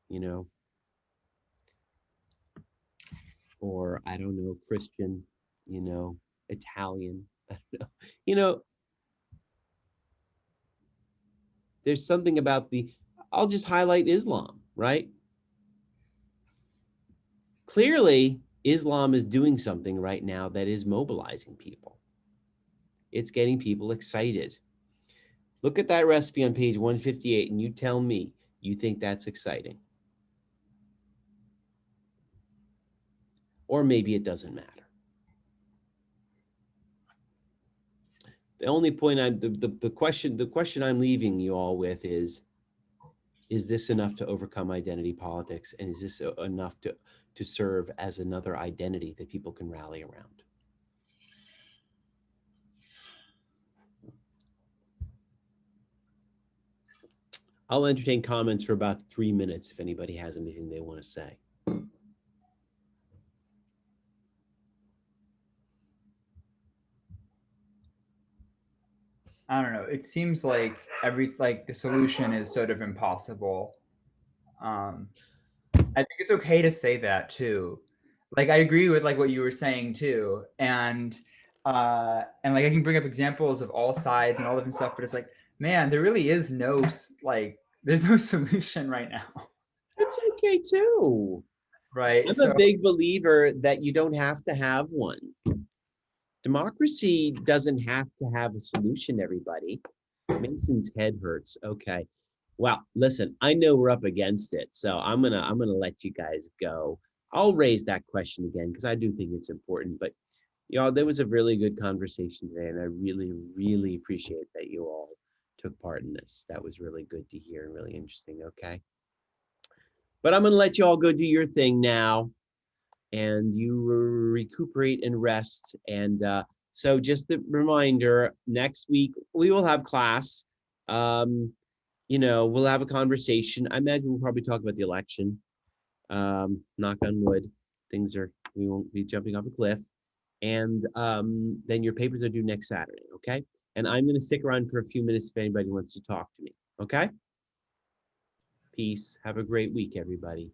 you know, or I don't know, Christian, you know, Italian, I don't know, you know, there's something about I'll just highlight Islam, right? Clearly, Islam is doing something right now that is mobilizing people. It's getting people excited. Look at that recipe on page 158 and you tell me you think that's exciting. Or maybe it doesn't matter. The only point the question I'm leaving you all with is this enough to overcome identity politics? And is this enough to serve as another identity that people can rally around? I'll entertain comments for about 3 minutes if anybody has anything they want to say.
I don't know. It seems like the solution is sort of impossible. I think it's okay to say that too. Like I agree with like what you were saying too, and like I can bring up examples of all sides and all different stuff, but it's like, man, there really is no there's no solution right now.
It's okay too.
Right.
I'm a big believer that you don't have to have one. Democracy doesn't have to have a solution, everybody. Mason's head hurts. Okay. Well, listen, I know we're up against it, so I'm gonna let you guys go. I'll raise that question again because I do think it's important. But y'all, there was a really good conversation today, and I really, really appreciate that you all took part in this. That was really good to hear and really interesting. Okay. But I'm gonna let you all go do your thing now, and you recuperate and rest. And so just a reminder, next week we will have class. You know, we'll have a conversation. I imagine we'll probably talk about the election. Knock on wood, we won't be jumping off a cliff. And then your papers are due next Saturday, okay? And I'm gonna stick around for a few minutes if anybody wants to talk to me, okay? Peace. Have a great week, everybody.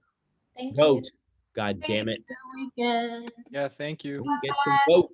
Thank
Vote.
you.
God damn it.
Weekend.
Yeah, thank you.
Get to vote.